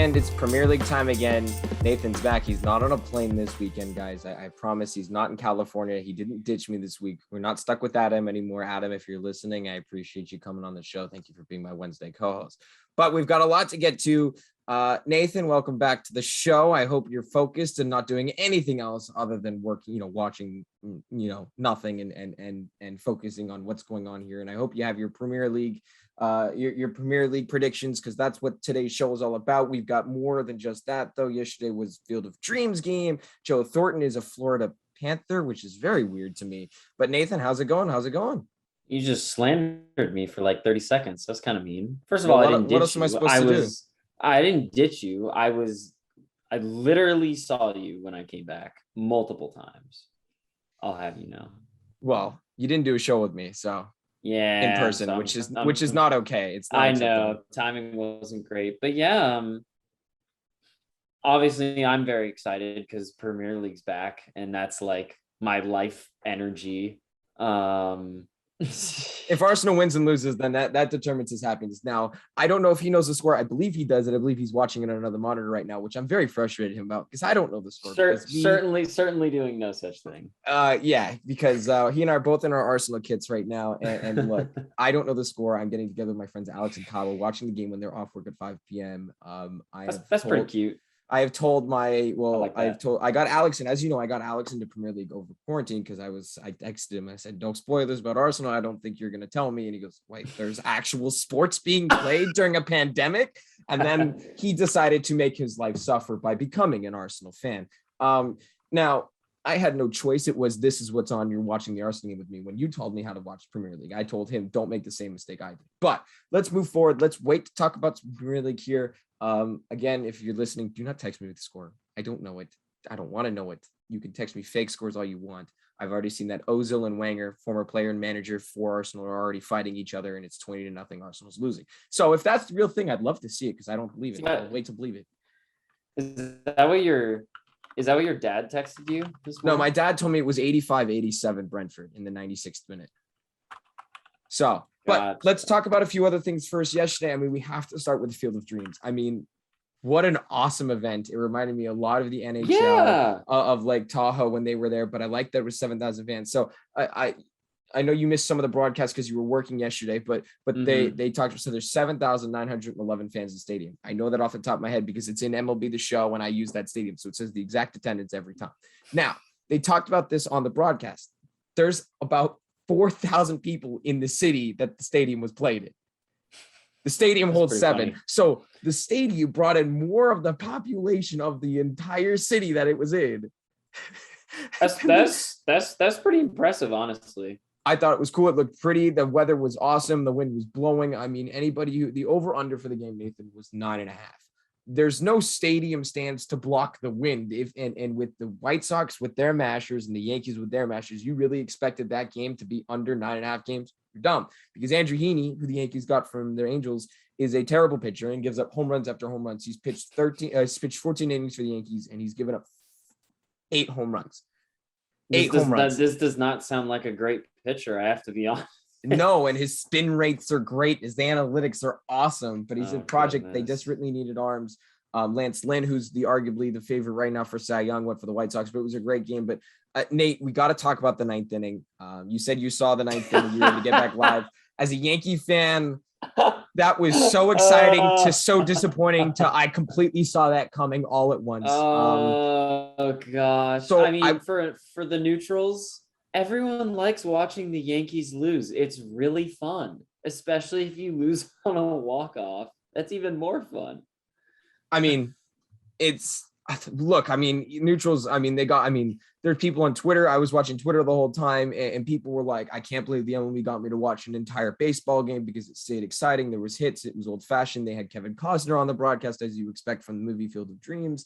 weekend. It's Premier League time again. Nathan's back. He's not on a plane this weekend, guys. I promise he's not in California. He didn't ditch me this week. We're not stuck with Adam anymore. Adam, if you're listening, I appreciate you coming on the show. Thank you for being my Wednesday co-host. But we've got a lot to get to. Nathan, welcome back to the show. I hope you're focused and not doing anything else other than working, watching, nothing and focusing on what's going on here. And I hope you have your Premier League your Premier League predictions, because that's what today's show is all about. We've got more than just that, though. Yesterday was Field of Dreams game. Joe Thornton is a Florida Panther, which is very weird to me. But Nathan, how's it going? You just slandered me for like 30 seconds. That's kind of mean. First of all, I didn't ditch you. What else am I supposed to do? I didn't ditch you. I literally saw you when I came back multiple times. I'll have you know. Well, you didn't do a show with me, so yeah, in person, so which is not okay. It's not I know timing wasn't great, but yeah, obviously I'm very excited because Premier League's back, and that's like my life energy. If Arsenal wins and loses, then that determines his happiness. Now, I don't know if he knows the score. I believe he does, and I believe he's watching it on another monitor right now, which I'm very frustrated him about because I don't know the score. Certainly doing no such thing. Yeah, because he and I are both in our Arsenal kits right now, and look, I don't know the score. I'm getting together with my friends Alex and Kyle. We're watching the game when they're off work at 5 p.m. That's pretty cute. I have told I got Alex, and as you know, I got Alex into Premier League over quarantine because I texted him. I said, "Don't spoil this about Arsenal. I don't think you're going to tell me." And he goes, "Wait, there's actual sports being played during a pandemic?" And then he decided to make his life suffer by becoming an Arsenal fan. Now, I had no choice. This is what's on. You're watching the Arsenal game with me. When you told me how to watch Premier League, I told him, don't make the same mistake I did. But let's move forward. Let's wait to talk about Premier League here. Again, if you're listening, do not text me with the score. I don't know it. I don't want to know it. You can text me fake scores all you want. I've already seen that Ozil and Wenger, former player and manager for Arsenal, are already fighting each other, and it's 20-0. Arsenal's losing. So if that's the real thing, I'd love to see it because I don't believe it. I'll wait to believe it. Is that what your dad texted you? No, my dad told me it was 85-87 Brentford in the 96th minute. So, but let's talk about a few other things first. Yesterday, I mean, we have to start with the Field of Dreams. I mean, what an awesome event. It reminded me a lot of the NHL of Lake Tahoe when they were there, but I like that it was 7,000 fans. So I know you missed some of the broadcast because you were working yesterday, but they talked. So there's 7,911 fans in the stadium. I know that off the top of my head because it's in MLB The Show when I use that stadium. So it says the exact attendance every time. Now, they talked about this on the broadcast. There's about 4,000 people in the city that the stadium was played in. The stadium holds 7. Funny. So the stadium brought in more of the population of the entire city that it was in. That's pretty impressive, honestly. I thought it was cool. It looked pretty. The weather was awesome. The wind was blowing. I mean, the over under for the game, Nathan, was 9.5. There's no stadium stands to block the wind. And with the White Sox with their mashers and the Yankees with their mashers, you really expected that game to be under 9.5 games? You're dumb, because Andrew Heaney, who the Yankees got from their Angels, is a terrible pitcher and gives up home runs after home runs. He's pitched 14 innings for the Yankees, and he's given up 8 home runs. This does not sound like a great pitcher, I have to be honest. No, and his spin rates are great. His analytics are awesome, but he's a project. Goodness. They desperately needed arms. Lance Lynn, who's arguably the favorite right now for Cy Young, went for the White Sox, but it was a great game. But Nate, we got to talk about the 9th inning. You said you saw the 9th inning. You were able to get back live. As a Yankee fan, that was so exciting to so disappointing to I completely saw that coming all at once. Oh gosh. So I mean, for the neutrals, everyone likes watching the Yankees lose. It's really fun, especially if you lose on a walk-off. That's even more fun. I mean, neutrals, there are people on Twitter. I was watching Twitter the whole time, and people were like, I can't believe the MLB got me to watch an entire baseball game because it stayed exciting. There was hits. It was old-fashioned. They had Kevin Costner on the broadcast, as you expect from the movie Field of Dreams.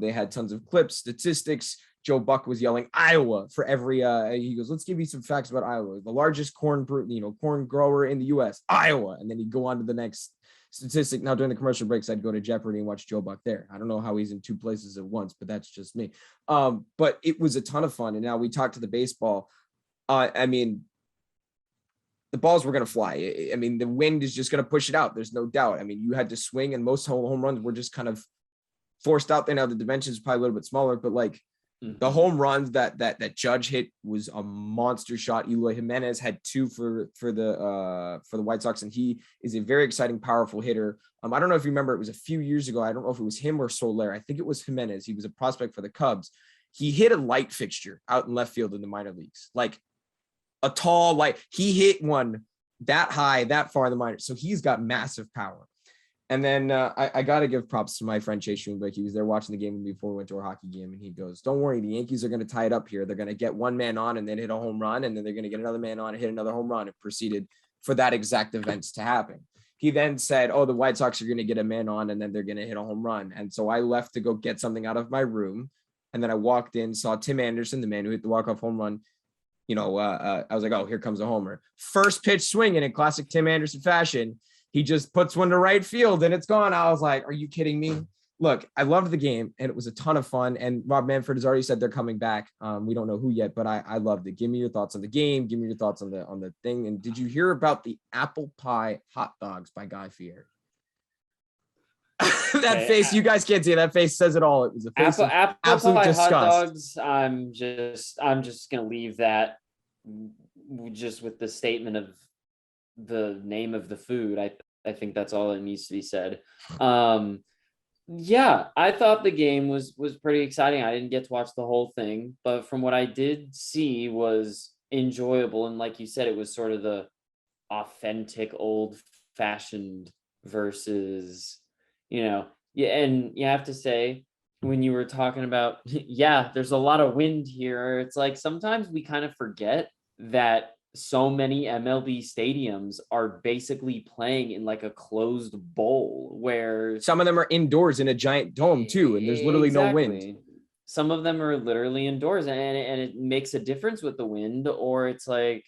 They had tons of clips, statistics. Joe Buck was yelling Iowa for every, he goes, let's give you some facts about Iowa. The largest corn grower in the U.S., Iowa. And then he'd go on to the next statistic. Now, during the commercial breaks, I'd go to Jeopardy and watch Joe Buck there. I don't know how he's in 2 places at once, but that's just me. But it was a ton of fun. And now we talked to the baseball. I mean, the balls were going to fly. I mean, the wind is just going to push it out. There's no doubt. I mean, you had to swing, and most home runs were just kind of forced out there. Now the dimensions probably a little bit smaller, but like the home runs that Judge hit was a monster shot. Eloy Jimenez had 2 for the White Sox, and he is a very exciting, powerful hitter. I don't know if you remember, it was a few years ago. I don't know if it was him or Soler. I think it was Jimenez. He was a prospect for the Cubs. He hit a light fixture out in left field in the minor leagues, like a tall light. He hit one that high, that far in the minors. So he's got massive power. And then I got to give props to my friend Chase Schoenberg. He was there watching the game before we went to our hockey game. And he goes, don't worry, the Yankees are going to tie it up here. They're going to get one man on and then hit a home run. And then they're going to get another man on and hit another home run. And proceeded for that exact event to happen. He then said, oh, the White Sox are going to get a man on and then they're going to hit a home run. And so I left to go get something out of my room. And then I walked in, saw Tim Anderson, the man who hit the walk-off home run. I was like, oh, here comes a homer. First pitch swinging in classic Tim Anderson fashion. He just puts one to right field and it's gone. I was like, are you kidding me? Look, I loved the game and it was a ton of fun. And Rob Manfred has already said they're coming back. We don't know who yet, but I loved it. Give me your thoughts on the game. Give me your thoughts on the thing. And did you hear about the apple pie hot dogs by Guy Fieri? That face, you guys can't see it. That face says it all. It was a face of absolute pie disgust. Hot dogs. I'm just gonna leave that just with the statement of the name of the food. I think that's all that needs to be said. Yeah, I thought the game was pretty exciting. I didn't get to watch the whole thing, but from what I did see was enjoyable. And like you said, it was sort of the authentic, old-fashioned versus, yeah. And you have to say, when you were talking about, yeah, there's a lot of wind here. It's like sometimes we kind of forget that so many MLB stadiums are basically playing in like a closed bowl where some of them are indoors in a giant dome too, and there's literally no wind. Some of them are literally indoors, and it makes a difference with the wind. Or it's like,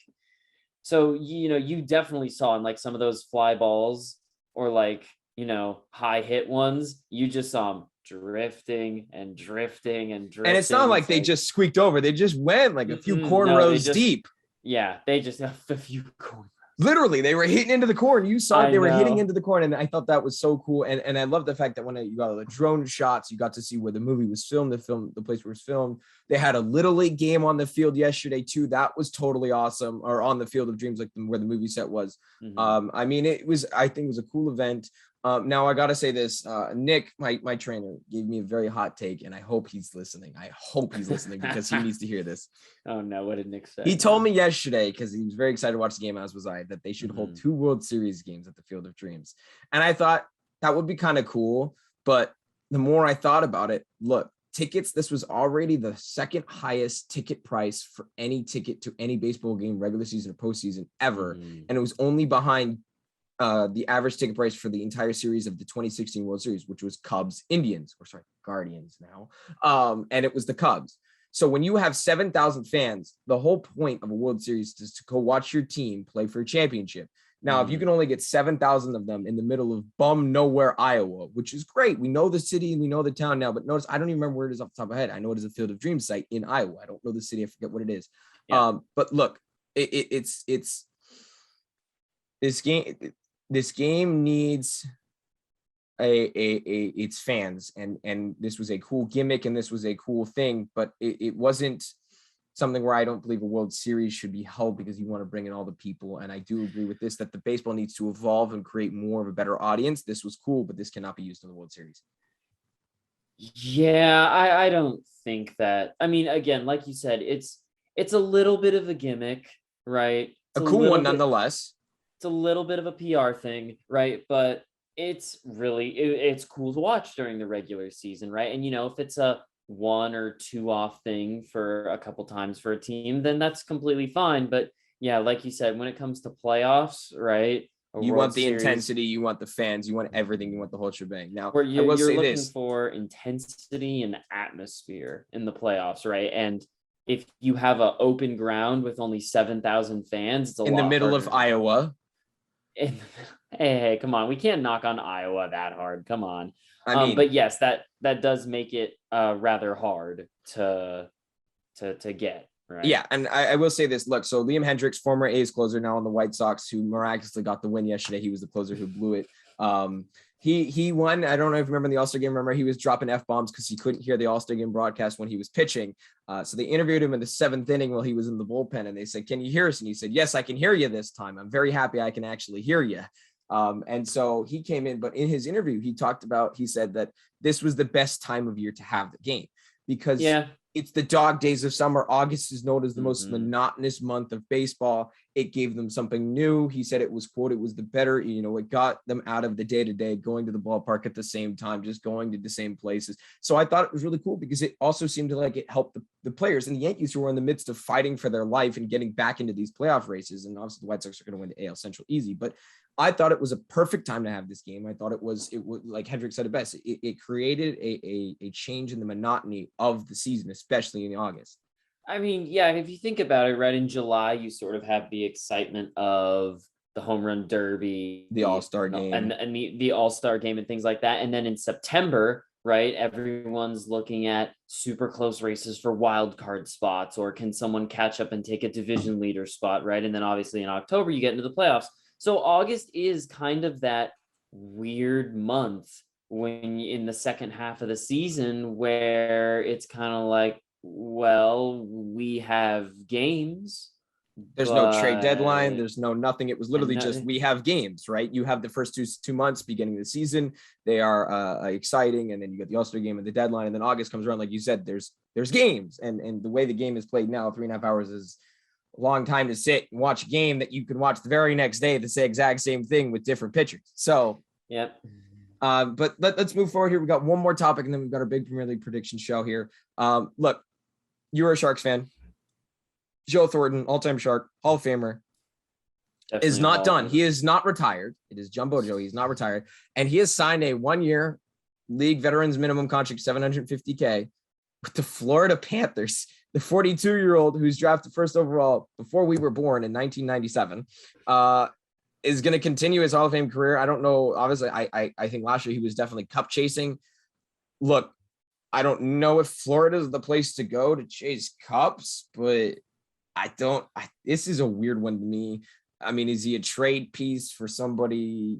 so you definitely saw in like some of those fly balls or like high hit ones, you just saw them drifting and drifting and drifting. And it's not like they just squeaked over. They just went like a few corn rows deep. Yeah, they just have a few corn. Literally, they were hitting into the corn. You saw they were hitting into the corn, and I thought that was so cool. And I love the fact that when you got all the drone shots, you got to see where the movie was filmed, the place where it was filmed. They had a Little League game on the field yesterday too. That was totally awesome. Or on the Field of Dreams, like where the movie set was. I think it was a cool event. Now I gotta say this, Nick, my trainer, gave me a very hot take, and I hope he's listening. Because he needs to hear this. Oh no, what did Nick say? He told me yesterday, because he was very excited to watch the game, as was I, that they should hold 2 World Series games at the Field of Dreams. And I thought that would be kind of cool. But the more I thought about it, look, tickets, this was already the second highest ticket price for any ticket to any baseball game, regular season or postseason ever. And it was only behind the average ticket price for the entire series of the 2016 World Series, which was Guardians now. And it was the Cubs. So when you have 7,000 fans, the whole point of a World Series is to go watch your team play for a championship. Now, if you can only get 7,000 of them in the middle of bum nowhere, Iowa, which is great. We know the city and we know the town now, but notice I don't even remember where it is off the top of my head. I know it is a Field of Dreams site in Iowa. I don't know the city. I forget what it is. Yeah. But look, it's this game. This game needs its fans, and this was a cool gimmick and this was a cool thing, but it wasn't something where I don't believe a World Series should be held because you want to bring in all the people. And I do agree with this, that the baseball needs to evolve and create more of a better audience. This was cool, but this cannot be used in the World Series. Yeah, I don't think that. I mean, again, like you said, it's a little bit of a gimmick, right? It's a cool one nonetheless. It's a little bit of a PR thing, right? But it's really, it's cool to watch during the regular season, right? And, if it's a 1 or 2 off thing for a couple times for a team, then that's completely fine. But yeah, like you said, when it comes to playoffs, right? You want the intensity, you want the fans, you want everything, you want the whole shebang. Now, you're looking for intensity and atmosphere in the playoffs, right? And if you have an open ground with only 7,000 fans, it's in the middle of Iowa. Hey, come on, we can't knock on Iowa that hard. Come on. I mean, but yes, that does make it rather hard to get. Right. Yeah, and I will say this. Look, so Liam Hendriks, former A's closer, now on the White Sox, who miraculously got the win yesterday. He was the closer who blew it. He won. I don't know if you remember in the All-Star game. Remember, he was dropping F-bombs because he couldn't hear the All-Star game broadcast when he was pitching. So they interviewed him in the 7th inning while he was in the bullpen, and they said, "Can you hear us?" And he said, "Yes, I can hear you this time. I'm very happy I can actually hear you." And so he came in, but in his interview, he said that this was the best time of year to have the game because it's the dog days of summer. August is known as the most monotonous month of baseball. It gave them something new. He said it was, quote, it was the better, it got them out of the day-to-day, going to the ballpark at the same time, just going to the same places. So I thought it was really cool because it also seemed to like it helped the players and the Yankees who were in the midst of fighting for their life and getting back into these playoff races. And obviously the White Sox are going to win the AL Central easy, but I thought it was a perfect time to have this game. I thought it was like Hendrick said it best. It created a change in the monotony of the season, especially in August. I mean, yeah, if you think about it, right, in July, you sort of have the excitement of the home run derby, the All-Star game, and the All-Star game and things like that. And then in September, right, everyone's looking at super close races for wild card spots, or can someone catch up and take a division leader spot, right? And then obviously in October, you get into the playoffs. So August is kind of that weird month when in the second half of the season where it's kind of like, well, we have games. There's no trade deadline. There's no nothing. It was literally just we have games, right? You have the first two months beginning of the season. They are exciting, and then you get the All-Star game and the deadline, and then August comes around, like you said. There's games, and the way the game is played now, 3.5 hours is a long time to sit and watch a game that you can watch the very next day, the exact same thing with different pitchers. So, yep. But let's move forward here. We got one more topic, and then we've got our big Premier League prediction show here. Look, you're a Sharks fan. Joe Thornton, all-time Shark, Hall of Famer, definitely is not done. He is not retired. It is Jumbo Joe. He's not retired. And he has signed a 1-year league veterans minimum contract, $750K, with the Florida Panthers. The 42-year-old who's drafted first overall before we were born in 1997 is going to continue his Hall of Fame career. I don't know. Obviously, I think last year he was definitely cup chasing. Look, I don't know if Florida is the place to go to chase cups, but this is a weird one to me. I mean, is he a trade piece for somebody,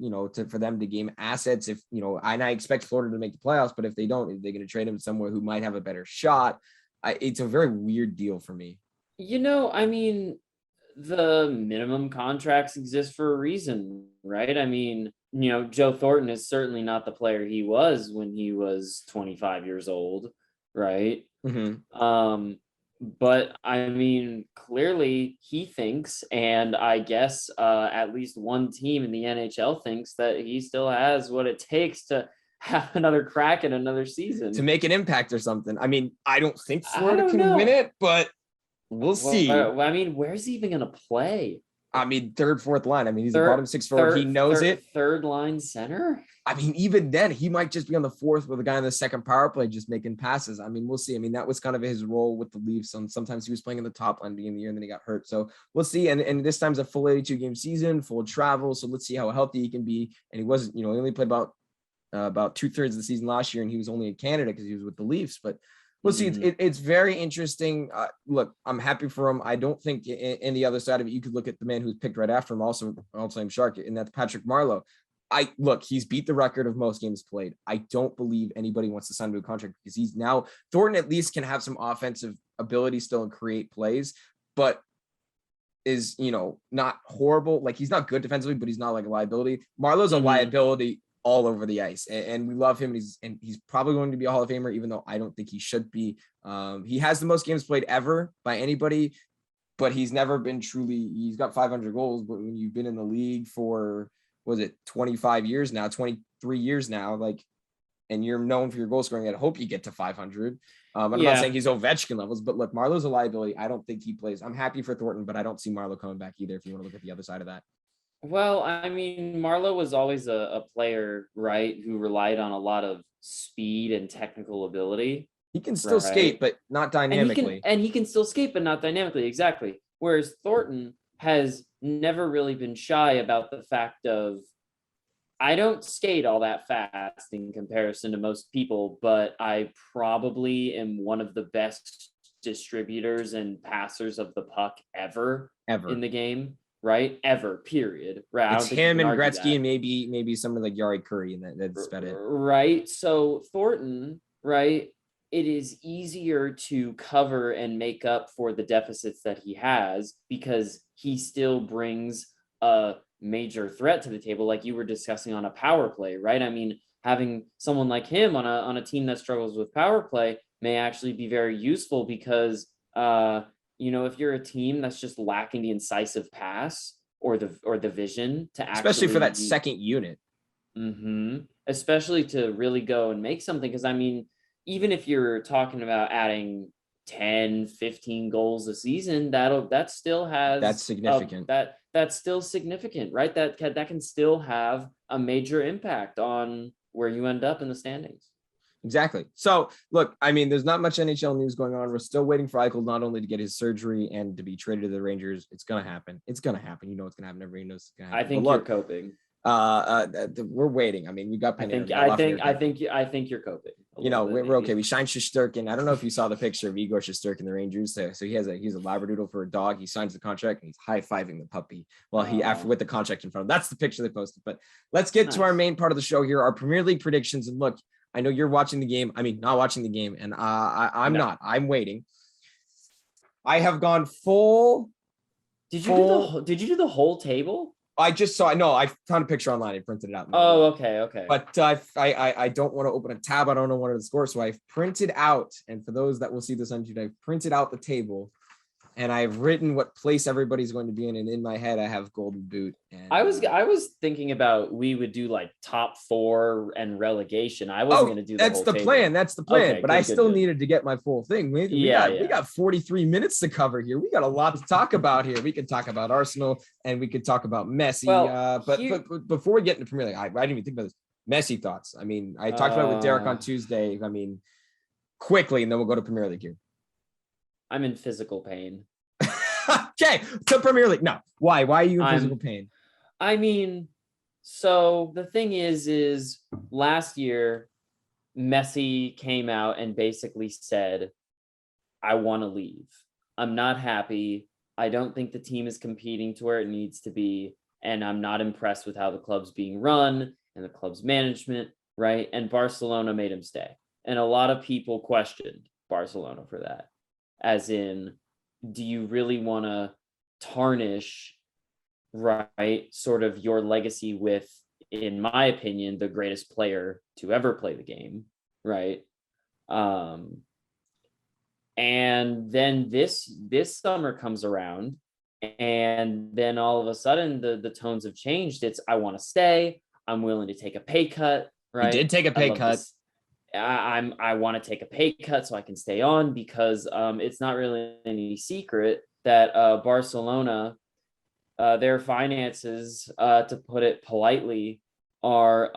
for them to gain assets? If, and I expect Florida to make the playoffs, but if they don't, they're going to trade him somewhere who might have a better shot. It's a very weird deal for me. I mean, the minimum contracts exist for a reason, right? I mean, Joe Thornton is certainly not the player he was when he was 25 years old, right? Mm-hmm. But I mean, clearly he thinks, and I guess at least one team in the NHL thinks that he still has what it takes to have another crack at another season. To make an impact or something. I mean, I don't think Florida can win it, but we'll see. I mean, where's he even going to play? I mean, third, fourth line. I mean, he's a bottom six forward. He knows it. Third line center? I mean, even then, he might just be on the fourth with a guy on the second power play just making passes. I mean, we'll see. I mean, that was kind of his role with the Leafs. Sometimes he was playing in the top line beginning of the year, and then he got hurt. So we'll see. And this time's a full 82-game season, full travel. So let's see how healthy he can be. And he wasn't, he only played about 2/3 of the season last year, and he was only in Canada because he was with the Leafs. But we'll see. It's very interesting. Look, I'm happy for him. I don't think in the other side of it, you could look at the man who's picked right after him, also all-time Shark, and that's Patrick Marleau. He's beat the record of most games played. I don't believe anybody wants to sign him to a contract because he's now Thornton at least can have some offensive ability still and create plays, but is, not horrible. Like, he's not good defensively, but he's not like a liability. Marleau's a liability all over the ice, and we love him. He's probably going to be a Hall of Famer, even though I don't think he should be. He has the most games played ever by anybody, but he's never been he's got 500 goals. But when you've been in the league for, 25 years now, 23 years now, and you're known for your goal scoring, I hope you get to 500. I'm not saying he's Ovechkin levels, but look, Marleau's a liability. I don't think he plays. I'm happy for Thornton, but I don't see Marleau coming back either, if you want to look at the other side of that. Well, I mean, Marleau was always a player, right, who relied on a lot of speed and technical ability. He can still skate, but not dynamically. And he can still skate, but not dynamically, exactly. Whereas Thornton has never really been shy about the fact of, I don't skate all that fast in comparison to most people, but I probably am one of the best distributors and passers of the puck ever in the game, right? Ever, period. Right. It's him and Gretzky and maybe someone like Yari Curry, and that's about it. Right. So Thornton, right? It is easier to cover and make up for the deficits that he has because he still brings a major threat to the table, like you were discussing on a power play, right? I mean, having someone like him on a team that struggles with power play may actually be very useful because if you're a team that's just lacking the incisive pass or the vision to actually, especially for that second unit, especially to really go and make something, because I mean, even if you're talking about adding 10, 15 goals a season, that's significant. That's still significant, right? That can still have a major impact on where you end up in the standings. Exactly. So look, I mean, there's not much NHL news going on. We're still waiting for Eichel not only to get his surgery and to be traded to the Rangers. It's gonna happen. You know it's gonna happen. Everybody knows it's gonna happen. I think you're coping. We're waiting. I mean, we got Panarin. I think you're coping. We're okay. We signed Shesterkin. I don't know if you saw the picture of Igor Shesterkin, the Rangers. So he's a Labradoodle for a dog. He signs the contract and he's high-fiving the puppy while with the contract in front of him. That's the picture they posted. But let's get to our main part of the show here, our Premier League predictions. And look, I know you're watching the game. I mean, not watching the game, and I'm not. I'm waiting. I have gone full. Did you do the whole table? I just saw. No, I found a picture online. I printed it out. Oh, okay. But I don't want to open a tab. I don't know what are the scores, so I've printed out. And for those that will see this on YouTube, I've printed out the table, and I've written what place everybody's going to be in. And in my head, I have Golden Boot. And I was thinking about we would do like top 4 and relegation. I wasn't going to do that's the plan. That's the plan. Okay, but I still needed to get my full thing. We got 43 minutes to cover here. We got a lot to talk about here. We could talk about Arsenal and we could talk about Messi. But before we get into Premier League, I didn't even think about this. Messi thoughts. I mean, I talked about it with Derek on Tuesday. I mean, quickly, and then we'll go to Premier League here. I'm in physical pain. Okay, so Premier League. No, why? Why are you in physical pain? I mean, so the thing is last year, Messi came out and basically said, I want to leave. I'm not happy. I don't think the team is competing to where it needs to be. And I'm not impressed with how the club's being run and the club's management, right? And Barcelona made him stay. And a lot of people questioned Barcelona for that. As in, do you really want to tarnish, right, sort of your legacy with, in my opinion, the greatest player to ever play the game, right? And then this summer comes around, and then all of a sudden the tones have changed. It's, I want to stay. I'm willing to take a pay cut, right? He did take a pay cut. I want to take a pay cut so I can stay on because it's not really any secret that Barcelona, their finances, to put it politely, are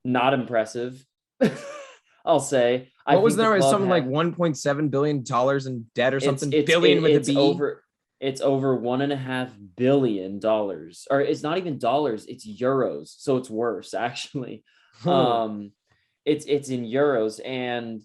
not impressive. I'll say. What was there? Something like $1.7 billion in debt or something? Billion with a B. It's over $1.5 billion, or it's not even dollars. It's euros, so it's worse actually. It's in euros, and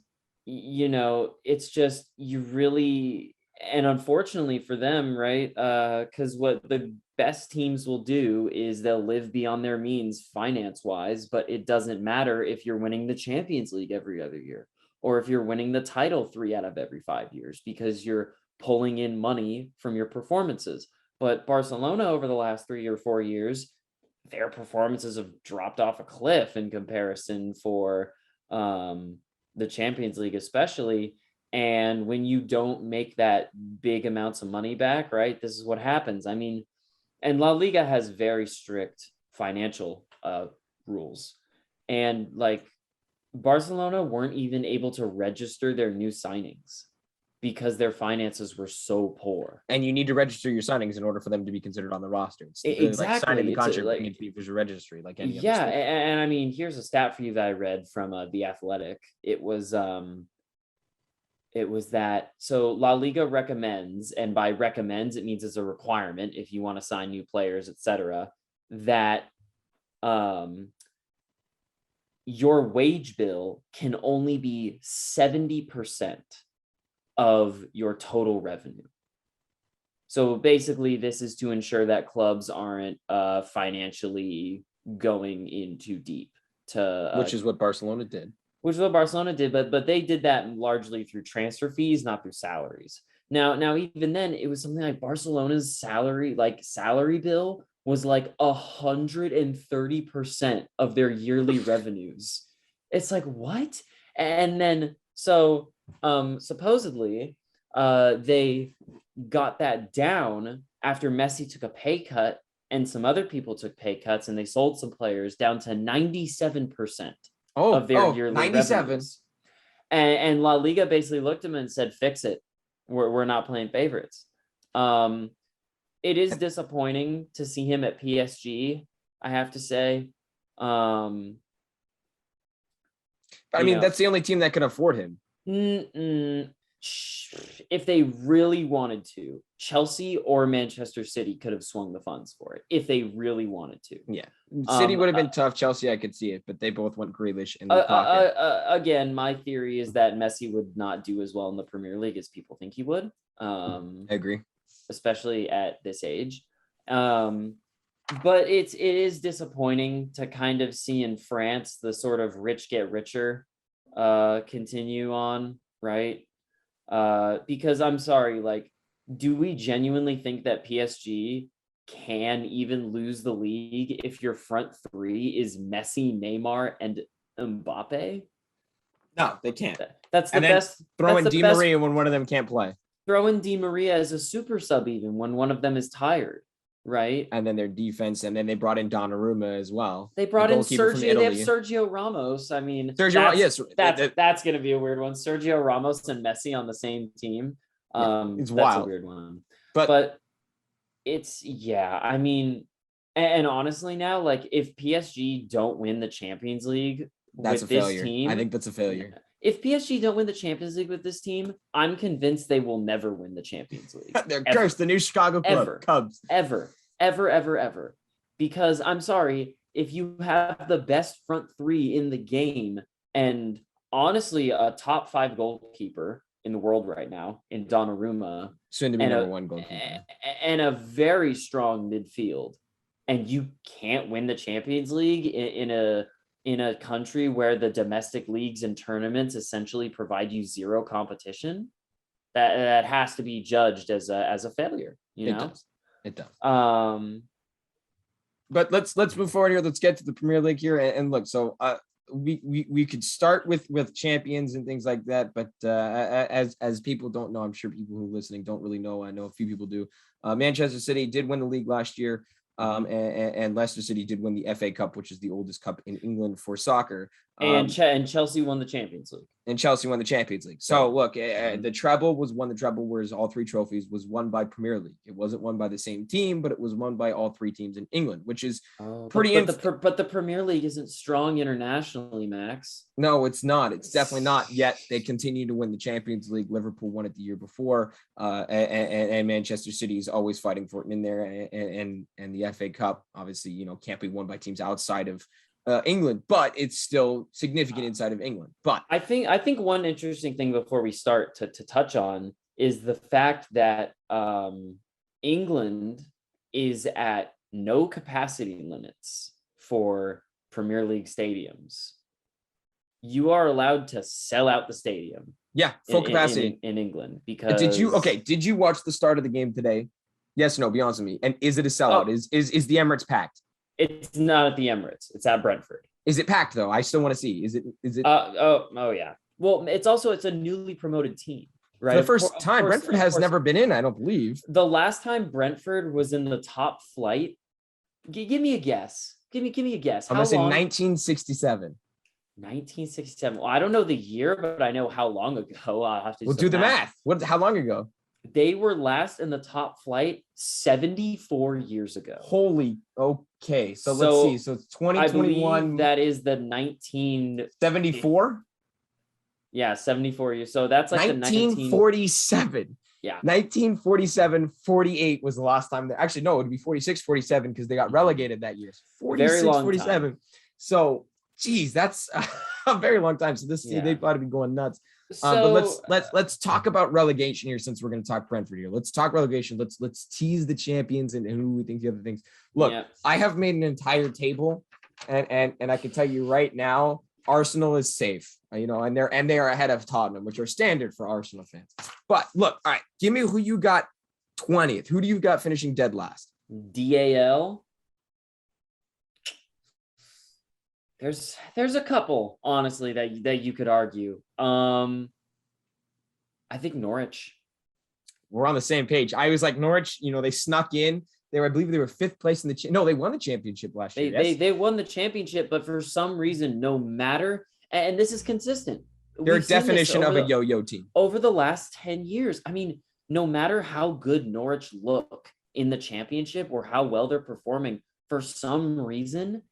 it's just, you really, and unfortunately for them, right? Because what the best teams will do is they'll live beyond their means finance wise, but it doesn't matter if you're winning the Champions League every other year, or if you're winning the title 3 out of every 5 years, because you're pulling in money from your performances. But Barcelona over the last 3 or 4 years, their performances have dropped off a cliff in comparison for the Champions League, especially. And when you don't make that big amounts of money back, right, this is what happens. I mean, and La Liga has very strict financial rules. And like Barcelona weren't even able to register their new signings because their finances were so poor. And you need to register your signings in order for them to be considered on the roster. It's exactly. Like signing the contract needs to be visual registry, like any other sport. And I mean, here's a stat for you that I read from The Athletic. It was that, so La Liga recommends, and by recommends, it means it's a requirement if you want to sign new players, etc., that your wage bill can only be 70% of your total revenue. So basically, this is to ensure that clubs aren't financially going in too deep. Which is what Barcelona did. Which is what Barcelona did, but they did that largely through transfer fees, not through salaries. Now even then, it was something like Barcelona's salary bill was like 130% of their yearly revenues. It's like, what? And then so supposedly they got that down after Messi took a pay cut and some other people took pay cuts, and they sold some players down to 97% of their yearly 97. Revenues. And La Liga basically looked at him and said, fix it. We're not playing favorites. It is disappointing to see him at PSG, I have to say. I mean, that's the only team that can afford him. If they really wanted to, Chelsea or Manchester City could have swung the funds for it if they really wanted to. Yeah, City would have been tough. Chelsea, I could see it, but they both went Grealish in the pocket. Again, my theory is that Messi would not do as well in the Premier League as people think he would. I agree, especially at this age. But it is disappointing to kind of see in France the sort of rich get richer continue on, right? Because I'm sorry, like, do we genuinely think that PSG can even lose the league if your front three is Messi, Neymar, and Mbappe? No, they can't. That's the best. Throw in Di Maria when one of them can't play. Throw in Di Maria as a super sub even when one of them is tired, right? And then their defense, and then they brought in Donnarumma as well. They brought in Sergio. They have Sergio Ramos. I mean, that's going to be a weird one. Sergio Ramos and Messi on the same team. It's wild. That's a weird one. But it's, I mean, and honestly now, like, if PSG don't win the Champions League, that's a failure. Team, I think that's a failure. If PSG don't win the Champions League with this team, I'm convinced they will never win the Champions League. They're cursed. The new Chicago club, Cubs. Ever. Because I'm sorry, if you have the best front three in the game and honestly a top 5 goalkeeper in the world right now in Donnarumma, soon to be number 1 goalkeeper, and a very strong midfield, and you can't win the Champions League in a country where the domestic leagues and tournaments essentially provide you zero competition, that has to be judged as a failure. It does. But let's move forward here. Let's get to the Premier League here and look. So we could start with champions and things like that. But as people don't know, I'm sure people who are listening don't really know. I know a few people do. Manchester City did win the league last year. And Leicester City did win the FA Cup, which is the oldest cup in England for soccer. And Chelsea won the Champions League. So look, the treble was won. The treble was all 3 trophies was won by Premier League. It wasn't won by the same team, but it was won by all 3 teams in England, which is pretty. But the Premier League isn't strong internationally, Max. No, it's not. It's definitely not. Yet they continue to win the Champions League. Liverpool won it the year before, and Manchester City is always fighting for it in there. And the FA Cup, obviously, can't be won by teams outside of England, but it's still significant inside of England. But I think one interesting thing before we start to touch on is the fact that England is at no capacity limits for Premier League stadiums. You are allowed to sell out the stadium. Yeah, full capacity in England. Because did you watch the start of the game today? Yes or no? Be honest with me. And is it a sellout? Is the Emirates packed? It's not at the Emirates. It's at Brentford. Is it packed though? I still want to see. Is it? Yeah. Well, it's a newly promoted team, right? For the first time, Brentford has never been in, I don't believe. The last time Brentford was in the top flight, give me a guess. Give me a guess. I'm gonna say 1967. 1967. Well, I don't know the year, but I know how long ago. I'll have to. We'll do the math. How long ago? They were last in the top flight 74 years ago. Holy, okay. So let's see. So it's 2021. That is the 1974. Yeah, 74 years. So that's like 1947. Yeah. 1947, 48 was the last time. Actually, no, it would be 46, 47 because they got relegated that year. 46, 47. Time. So, geez, that's a very long time. So they've got to be going nuts. But let's talk about relegation here, since we're going to talk Brentford here. Let's talk relegation. Let's tease the champions and who we think the other things. Look, I have made an entire table, and I can tell you right now, Arsenal is safe. And they are ahead of Tottenham, which are standard for Arsenal fans. But look, all right, give me who you got 20th. Who do you got finishing dead last? DAL. There's a couple, honestly, that you could argue. I think Norwich. We're on the same page. I was like, Norwich, they snuck in. I believe they were 5th place in they won the championship last year. They won the championship, but for some reason, no matter, and this is consistent. They're a definition of a yo-yo team. Over the last 10 years. I mean, no matter how good Norwich look in the championship or how well they're performing, for some reason,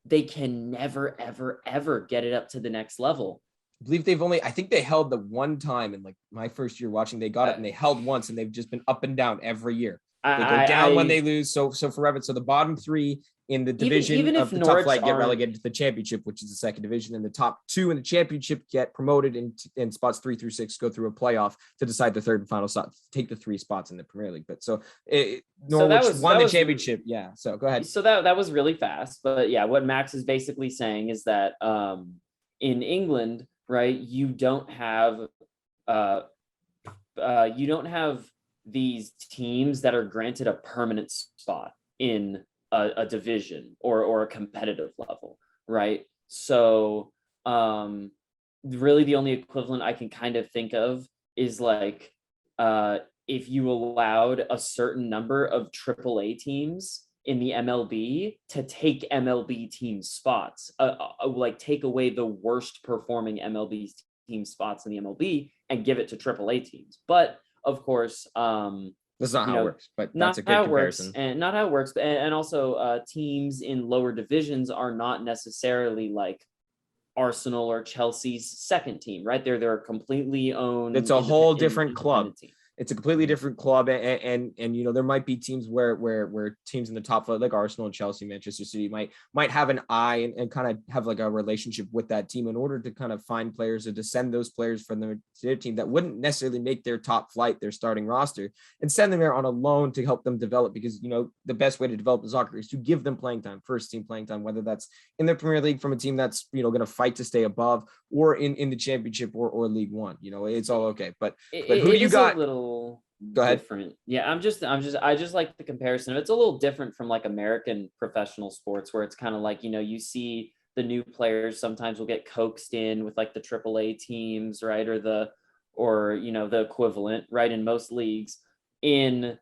they can never, ever, ever get it up to the next level. I believe I think they held the one time in like my first year watching, they got it and they held once, and they've just been up and down every year. They go down when they lose. So forever. So the bottom 3 in the division even of the top flight get relegated to the championship, which is the second division, and the top 2 in the championship get promoted in spots 3 through 6, go through a playoff to decide the third and final spot, take the 3 spots in the Premier League. But Norwich won the championship. Yeah. So go ahead. So that was really fast. But yeah, what Max is basically saying is that in England, right, you don't have these teams that are granted a permanent spot in a division or a competitive level, right? So really the only equivalent I can kind of think of is like if you allowed a certain number of AAA teams in the MLB to take MLB team spots, like take away the worst performing MLB team spots in the MLB and give it to AAA teams. But of course, that's not how it works, but that's a good comparison. And not how it works, and also teams in lower divisions are not necessarily like Arsenal or Chelsea's second team, right? They're completely owned. It's a whole different club. Team. It's a completely different club, and there might be teams where teams in the top flight like Arsenal, Chelsea, Manchester City might have an eye and kind of have like a relationship with that team in order to kind of find players or to send those players from their team that wouldn't necessarily make their top flight their starting roster, and send them there on a loan to help them develop, because the best way to develop soccer is to give them playing time, first team playing time, whether that's in the Premier League from a team that's going to fight to stay above, or in the championship or League One. It's all okay, but who do you got? Go ahead. Different. Yeah, I just like the comparison. It's a little different from like American professional sports, where it's kind of like, you see the new players sometimes will get coaxed in with like the AAA teams, right? Or the equivalent, right? In most leagues in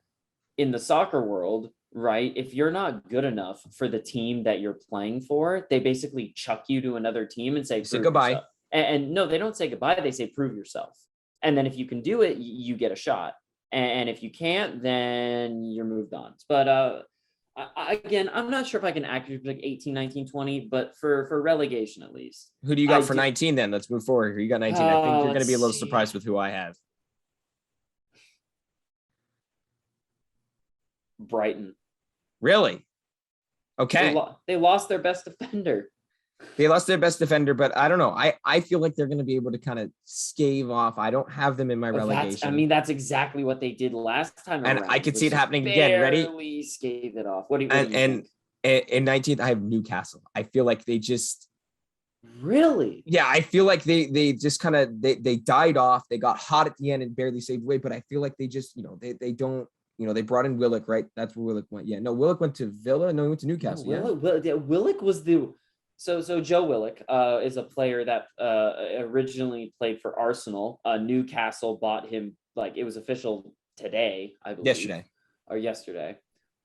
the soccer world, right? If you're not good enough for the team that you're playing for, they basically chuck you to another team and say goodbye. And no, they don't say goodbye. They say prove yourself. And then if you can do it, you get a shot. And if you can't, then you're moved on. But again, I'm not sure if I can accurately predict 18, 19, 20, but for relegation at least. Who do you got for 19 then? Let's move forward. Who you got 19? I think you're going to be a little surprised with who I have. Brighton. Really? Okay. They lost their best defender. They lost their best defender, but I don't know. I feel like they're going to be able to kind of stave off. I don't have them in my relegation. That's exactly what they did last time around. And I could see it happening again. Ready? Barely scathed it off. What do you think? In 19th, I have Newcastle. I feel like they just... Really? Yeah, I feel like they just kind of... They died off. They got hot at the end and barely saved away, but I feel like they just, they don't... they brought in Willock, right? That's where Willock went. Yeah, no, Willock went to Villa. No, he went to Newcastle. Willock was the... So Joe Willock is a player that originally played for Arsenal. Newcastle bought him, like it was official today, I believe. Yesterday.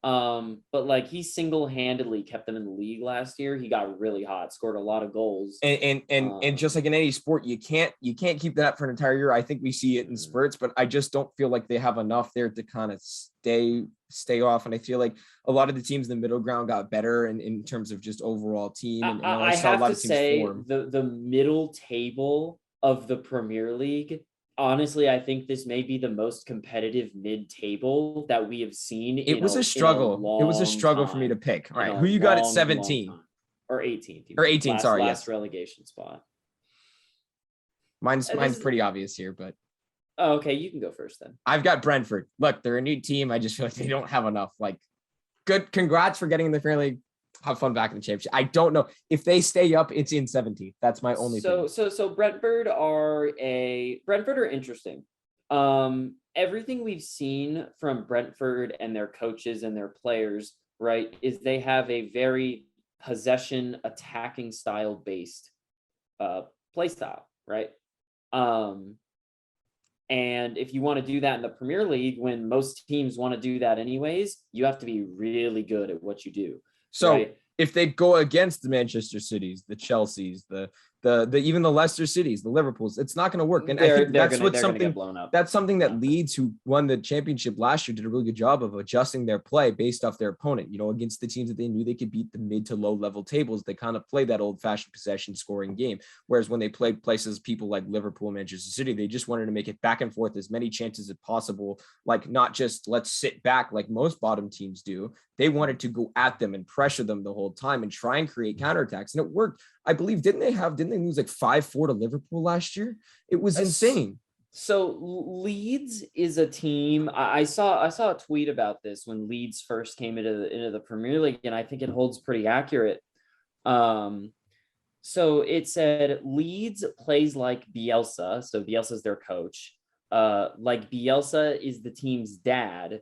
But like he single-handedly kept them in the league last year. He got really hot, scored a lot of goals. And just like in any sport, you can't keep that up for an entire year. I think we see it in spurts, but I just don't feel like they have enough there to kind of stay off. And I feel like a lot of the teams in the middle ground got better in terms of just overall team. And I have to say the middle table of the Premier League, honestly, I think this may be the most competitive mid-table that we have seen. It was a struggle. It was a struggle for me to pick. All right, who you got at 17 or 18? Or 18? Sorry, last relegation spot. Mine's pretty obvious here, but. Oh, okay, you can go first then. I've got Brentford. Look, they're a new team. I just feel like they don't have enough. Like, good. Congrats for getting in the Premier League. Have fun back in the championship. I don't know if they stay up. It's in 17th. That's my only. So Brentford are interesting. Everything we've seen from Brentford and their coaches and their players, right, is they have a very possession attacking style based play style, right? And if you want to do that in the Premier League, when most teams want to do that anyways, you have to be really good at what you do. So right? If they go against the Manchester Cities, the Chelseas, the even the Leicester Cities, the Liverpools, it's not going to work. And I think that's something that's something that Leeds, who won the championship last year, did a really good job of adjusting their play based off their opponent. You know, against the teams that they knew they could beat, the mid to low level tables, they kind of play that old fashioned possession scoring game. Whereas when they played places, people like Liverpool, Manchester City, they just wanted to make it back and forth as many chances as possible. Like, not just let's sit back like most bottom teams do. They wanted to go at them and pressure them the whole time and try and create counterattacks. And it worked. I believe, didn't they lose like 5-4 to Liverpool last year? It was insane. So Leeds is a team. I saw a tweet about this when Leeds first came into the Premier League, and I think it holds pretty accurate. So it said Leeds plays like Bielsa. So Bielsa is their coach. Like Bielsa is the team's dad,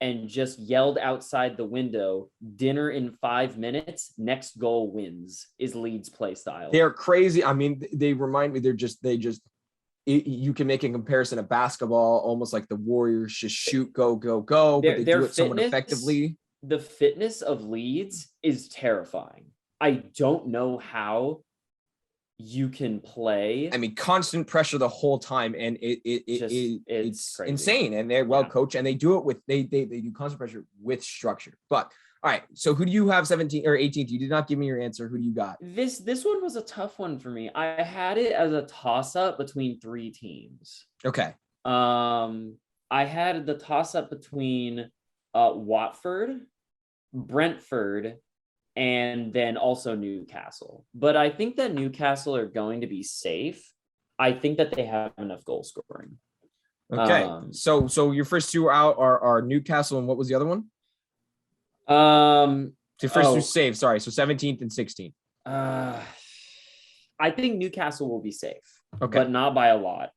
and just yelled outside the window, dinner in 5 minutes, next goal wins, is Leeds play style. They're crazy. I mean, they remind me, you can make a comparison of basketball, almost like the Warriors just shoot, go, but they do it somewhat effectively. The fitness of Leeds is terrifying. I don't know how you can play. I mean, constant pressure the whole time, and it's insane. And they're well coached, and they do it with they do constant pressure with structure. But all right, so who do you have 17th or 18th? You did not give me your answer. Who do you got? This one was a tough one for me. I had it as a toss up between 3 teams. Okay. I had the toss up between Watford, Brentford, and then also Newcastle. But I think that Newcastle are going to be safe. I think that they have enough goal scoring. Okay. So your first two out are Newcastle, and what was the other one? The first two safe. Sorry. So 17th and 16th. I think Newcastle will be safe. Okay. But not by a lot.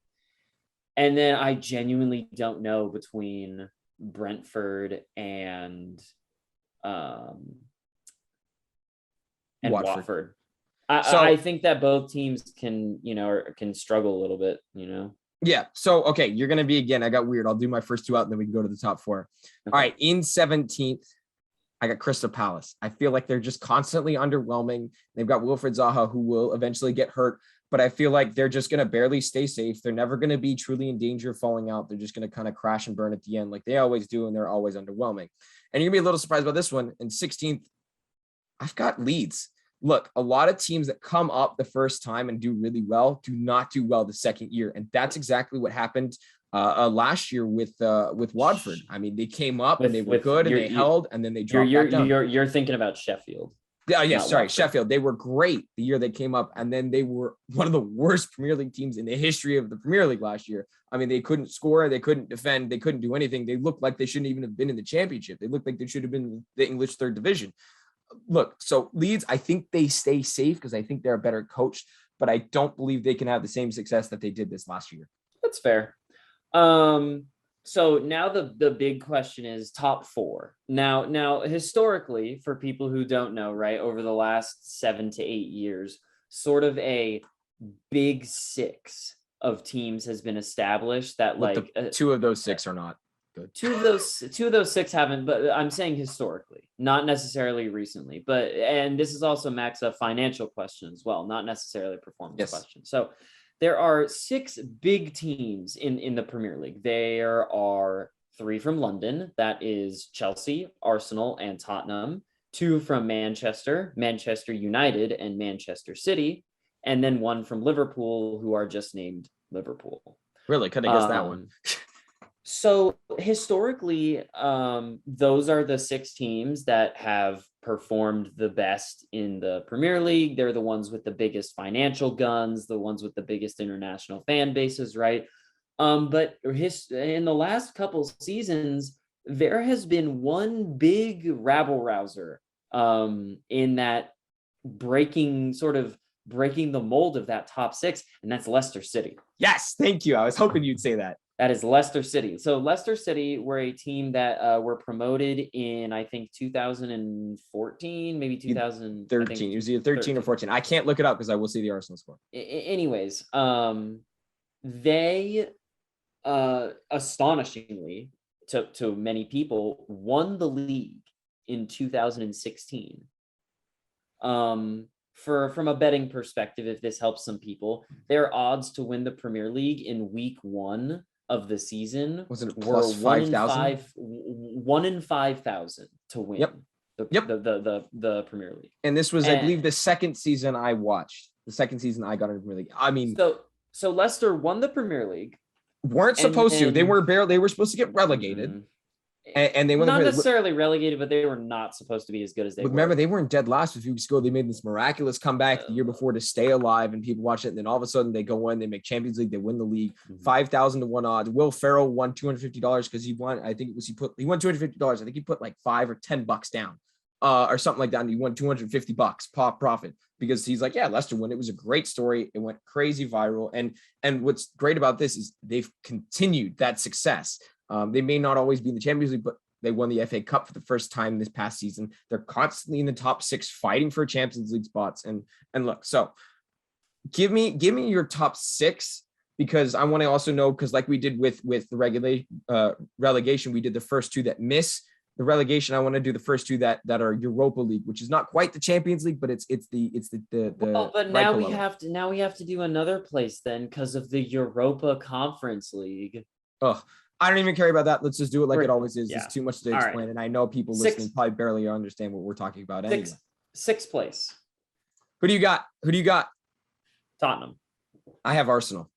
And then I genuinely don't know between Brentford and Watford. I think that both teams can struggle a little bit, Yeah. So, okay. You're going to be, again, I got weird. I'll do my first two out and then we can go to the top 4. Okay. All right. In 17th, I got Crystal Palace. I feel like they're just constantly underwhelming. They've got Wilfried Zaha, who will eventually get hurt, but I feel like they're just going to barely stay safe. They're never going to be truly in danger of falling out. They're just going to kind of crash and burn at the end like they always do, and they're always underwhelming. And you're going to be a little surprised about this one. In 16th, I've got Leeds. Look, a lot of teams that come up the first time and do really well do not do well the second year. And that's exactly what happened last year with Watford. I mean, they came up and they were good and they held, and then they dropped back down. You're thinking about Sheffield. Yes, sorry, Watford. Sheffield. They were great the year they came up, and then they were one of the worst Premier League teams in the history of the Premier League last year. I mean, they couldn't score, they couldn't defend, they couldn't do anything. They looked like they shouldn't even have been in the championship. They looked like they should have been in the English third division. Look, so Leeds, I think they stay safe because I think they're a better coach, but I don't believe they can have the same success that they did this last year. That's fair. So now the big question is top 4. Now historically, for people who don't know, right, over the last 7 to 8 years, sort of a big 6 of teams has been established that two of those 6 are not good. Two of those 6 haven't, but I'm saying historically, not necessarily recently. And this is also, Max, a financial question as well, not necessarily a performance question. So there are 6 big teams in the Premier League. There are 3 from London. That is Chelsea, Arsenal, and Tottenham. 2 from Manchester, Manchester United, and Manchester City. And then 1 from Liverpool, who are just named Liverpool. Really? Could have guessed that one. So historically, those are the 6 teams that have performed the best in the Premier League. They're the ones with the biggest financial guns, the ones with the biggest international fan bases, right? But in the last couple seasons, there has been one big rabble rouser in that breaking the mold of that top six, and that's Leicester City. Yes, thank you. I was hoping you'd say that. That is Leicester City. So Leicester City were a team that were promoted in, I think, 2014, maybe 2013. It was either 13 or 14. I can't look it up because I will see the Arsenal score. Anyways, they astonishingly, to many people, won the league in 2016. From a betting perspective, if this helps some people, their odds to win the Premier League in week 1 of the season was it plus 5,000? 1 in 5,000 to win. Yep. The Premier League. And this was, I believe, the second season I watched. The second season I got in the Premier League. I mean, so Leicester won the Premier League. Weren't supposed to. They were supposed to get relegated. And they won not necessarily relegated, but they were not supposed to be as good as they were. Remember, they weren't dead last a few weeks ago. They made this miraculous comeback the year before to stay alive, and people watch it. And then all of a sudden, they go in, they make Champions League, they win the league, 5,000 to 1 odds. Will Ferrell won $250 because he won. I think it was he won $250. I think he put like $5 or $10 down, or something like that. And he won $250 profit because he's like, yeah, Leicester won. It was a great story. It went crazy viral. And what's great about this is they've continued that success. They may not always be in the Champions League, but they won the FA Cup for the first time this past season. They're constantly in the top 6, fighting for Champions League spots. And look, so give me your top 6, because I want to also know, because like we did with the relegation, we did the first 2 that miss the relegation. I want to do the first 2 that are Europa League, which is not quite the Champions League, but it's the well, but now we have to do another place then because of the Europa Conference League. Oh, I don't even care about that. Let's just do it like it always is. Yeah. It's too much to explain. Right. And I know people listening probably barely understand what we're talking about anyway. Sixth place. Who do you got? Tottenham. I have Arsenal.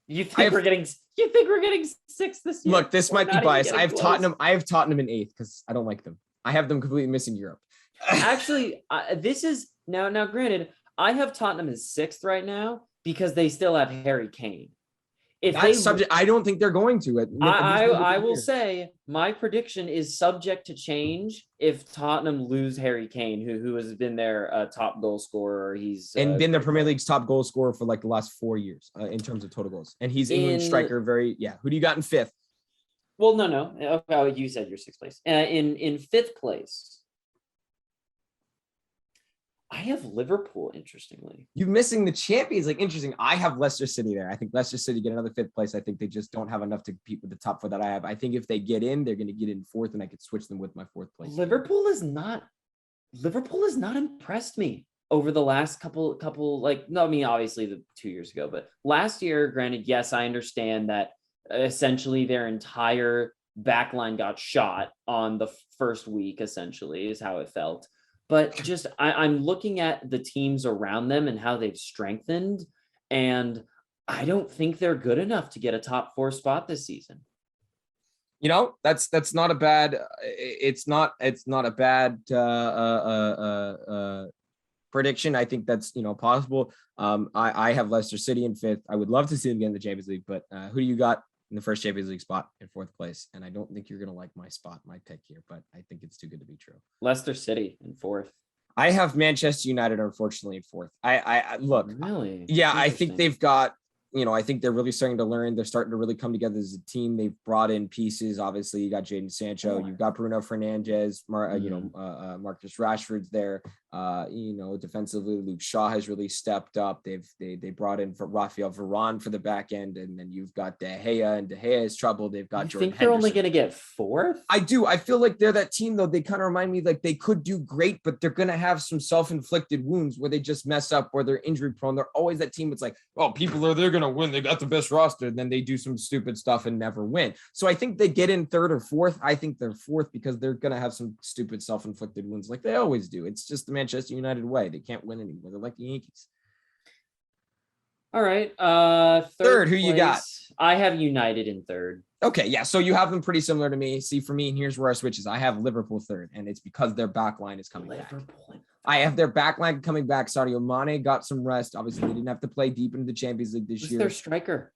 You think we're getting 6th this year? Look, this might be biased. I have Tottenham in 8th because I don't like them. I have them completely missing Europe. Actually, this is now granted, I have Tottenham as 6th right now because they still have Harry Kane. I don't think they're going to. I will say my prediction is subject to change if Tottenham lose Harry Kane, who has been their top goal scorer. He's been the Premier League's top goal scorer for like the last 4 years in terms of total goals. And he's England striker. Who do you got in 5th? Well, no. Okay, you said you're 6th place. In 5th place, I have Liverpool, interestingly. You're missing the Champions League. Interesting. I have Leicester City there. I think Leicester City get another 5th place. I think they just don't have enough to compete with the top 4 that I have. I think if they get in, they're going to get in 4th, and I could switch them with my 4th place. Liverpool has not impressed me over the last couple obviously the 2 years ago, but last year, granted, yes, I understand that essentially their entire backline got shot on the first week, essentially, is how it felt. But just I'm looking at the teams around them and how they've strengthened, and I don't think they're good enough to get a top 4 spot this season. That's not a bad. It's not a bad prediction. I think that's possible. I have Leicester City in 5th. I would love to see them get in the Champions League, but who do you got in the first Champions League spot in 4th place? And I don't think you're going to like my pick here, but I think it's too good to be true. Leicester City in 4th. I have Manchester United, unfortunately, in 4th. I look, really? Yeah, I think they've got, I think they're really starting to learn. They're starting to really come together as a team. They've brought in pieces. Obviously, you got Jadon Sancho, you've got Bruno Fernandes, Marcus Rashford's there. Defensively, Luke Shaw has really stepped up. They brought in for Rafael Varane for the back end, and then you've got De Gea, and De Gea is trouble. They've got Jordan think they're only going to get 4th? I do. I feel like they're that team, though. They kind of remind me like they could do great, but they're going to have some self-inflicted wounds where they just mess up, or they're injury prone. They're always that team that's like, oh, they're going to win. They got the best roster. And then they do some stupid stuff and never win. So I think they get in 3rd or 4th. I think they're 4th because they're going to have some stupid self-inflicted wounds like they always do. It's just the Manchester United way. They can't win anymore. They're like the Yankees. All right. Third, who you got? I have United in third. Okay, yeah. So you have them pretty similar to me. See, for me, and here's where our switch is. I have Liverpool third, and it's because their back line is coming back. I have their back line coming back. Sadio Mane got some rest. Obviously, they didn't have to play deep into the Champions League this year. Their striker.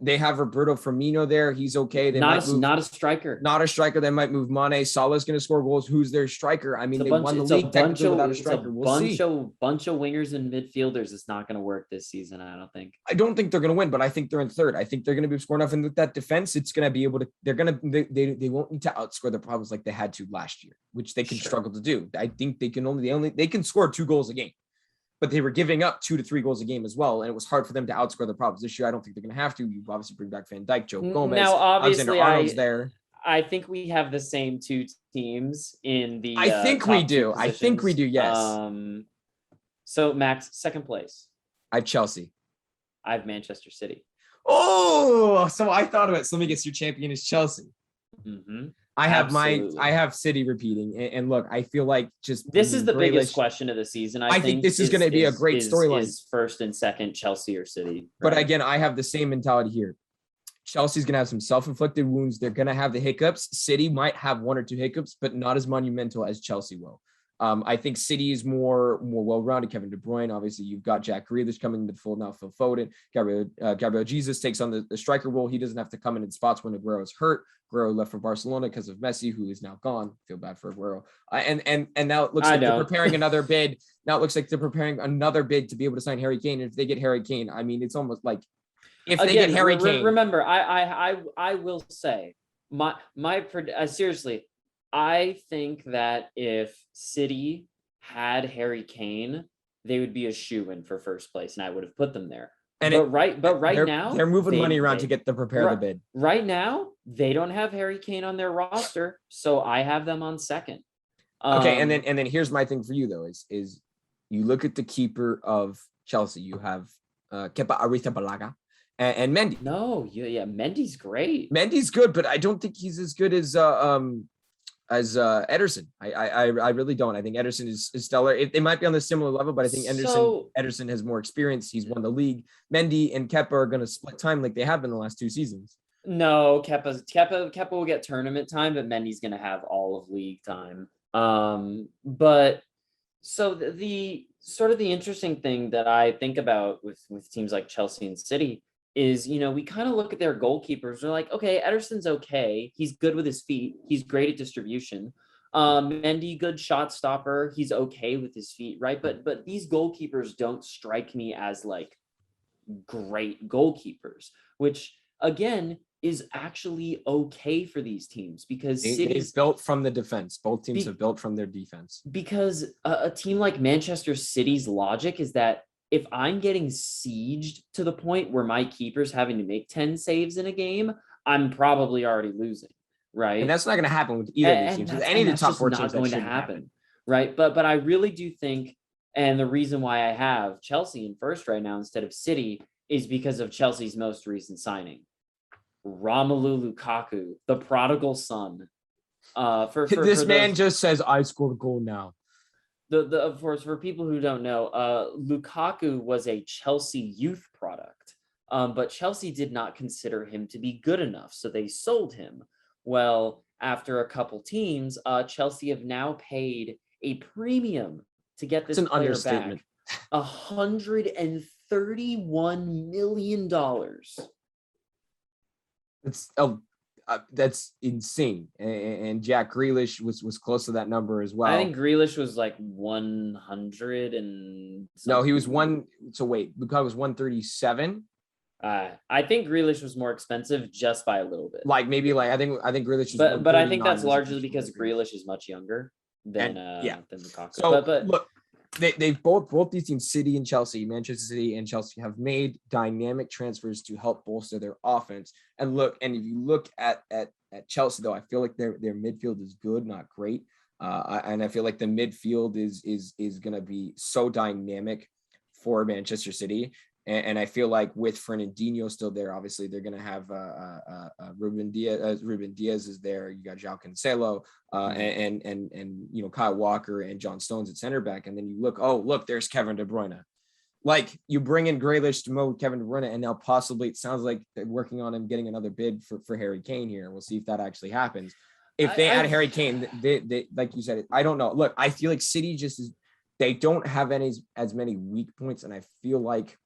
They have Roberto Firmino there. He's okay. They not a striker. Not a striker. They might move Mane. Salah's going to score goals. Who's their striker? I mean, they won the league technically without a striker. We'll see. Bunch of wingers and midfielders. It's not going to work this season, I don't think. I don't think they're going to win, but I think they're in third. I think they're going to be scoring enough. And with that defense, it's going to be able to, they won't need to outscore the problems like they had to last year, which they can struggle to do. I think they can score 2 goals a game. But they were giving up 2 to 3 goals a game as well, and it was hard for them to outscore the problems this year. I don't think they're going to have to. You obviously bring back Van Dijk, Joe Gomez, now, obviously, Alexander-Arnold's there. I think we have the same 2 teams in the. I think we do. I think we do. Yes. So Max, second place. I have Chelsea. I have Manchester City. Oh, so I thought of it. So let me guess, your champion is Chelsea. Mm-hmm. I have City repeating, and look, I feel like this is the biggest question of the season. I think this is going to be a great storyline. Is first and second Chelsea or City? Right? But again, I have the same mentality here. Chelsea's going to have some self-inflicted wounds. They're going to have the hiccups. City might have 1 or 2 hiccups, but not as monumental as Chelsea will. I think City is more well-rounded. Kevin De Bruyne, obviously, you've got Jack Grealish coming into the fold now. Phil Foden, Gabriel Jesus takes on the striker role. He doesn't have to come in spots when Aguero is hurt. Aguero left for Barcelona because of Messi, who is now gone. Feel bad for Aguero. And now it looks like they're preparing another bid. Now it looks like they're preparing another bid to be able to sign Harry Kane. And if they get Harry Kane, I mean, it's almost like if they get Harry Kane. Remember, I will say seriously. I think that if City had Harry Kane, they would be a shoo-in for first place, and I would have put them there. But right now they're moving money around to prepare the bid. Right now, they don't have Harry Kane on their roster, so I have them on second. Okay, and then here's my thing for you though is you look at the keeper of Chelsea. You have Kepa Arrizabalaga and Mendy. Mendy's great. Mendy's good, but I don't think he's as good as Ederson. I really don't. I think Ederson is stellar. They might be on the similar level, but I think Ederson has more experience. He's won the league. Mendy and Kepa are going to split time like they have been the last 2 seasons. No, Kepa will get tournament time, but Mendy's going to have all of league time. But so the sort of the interesting thing that I think about with teams like Chelsea and City is, we kind of look at their goalkeepers. We're like, okay, Ederson's okay. He's good with his feet. He's great at distribution. Mendy, good shot stopper. He's okay with his feet, right? But these goalkeepers don't strike me as like great goalkeepers, which again is actually okay for these teams because City's built from the defense. Both teams have built from their defense. Because a team like Manchester City's logic is that if I'm getting sieged to the point where my keeper's having to make 10 saves in a game, I'm probably already losing, right? And that's not going to happen with either of these teams. With any of the top 4 teams, that's going to happen, right? But I really do think, and the reason why I have Chelsea in first right now instead of City is because of Chelsea's most recent signing, Romelu Lukaku, the prodigal son. This man just says, "I scored a goal now." Of course, for people who don't know, Lukaku was a Chelsea youth product, but Chelsea did not consider him to be good enough, so they sold him. Well, after a couple teams, Chelsea have now paid a premium to get this player back. $131 million. That's insane. And Jack Grealish was close to that number as well. I think Grealish was like 100 and something. No, he was Lukaku was 137. I think Grealish was more expensive just by a little bit. I think Grealish was but I think that's largely because Grealish is much younger than Lukaku. So look, they've both these teams, City and Chelsea, Manchester City and Chelsea, have made dynamic transfers to help bolster their offense. And if you look at Chelsea, though, I feel like their midfield is good, not great. And I feel like the midfield is going to be so dynamic for Manchester City. And I feel like with Fernandinho still there, obviously they're going to have Ruben Diaz. Ruben Diaz is there. You got João Cancelo and Kyle Walker and John Stones at center back. And then you look, there's Kevin De Bruyne. like you bring in Grealish to mow Kevin De Bruyne, and now possibly it sounds like they're working on him getting another bid for Harry Kane here. We'll see if that actually happens. If they add Harry Kane, they like you said, I don't know. Look, I feel like City just is, they don't have as many weak points, and I feel like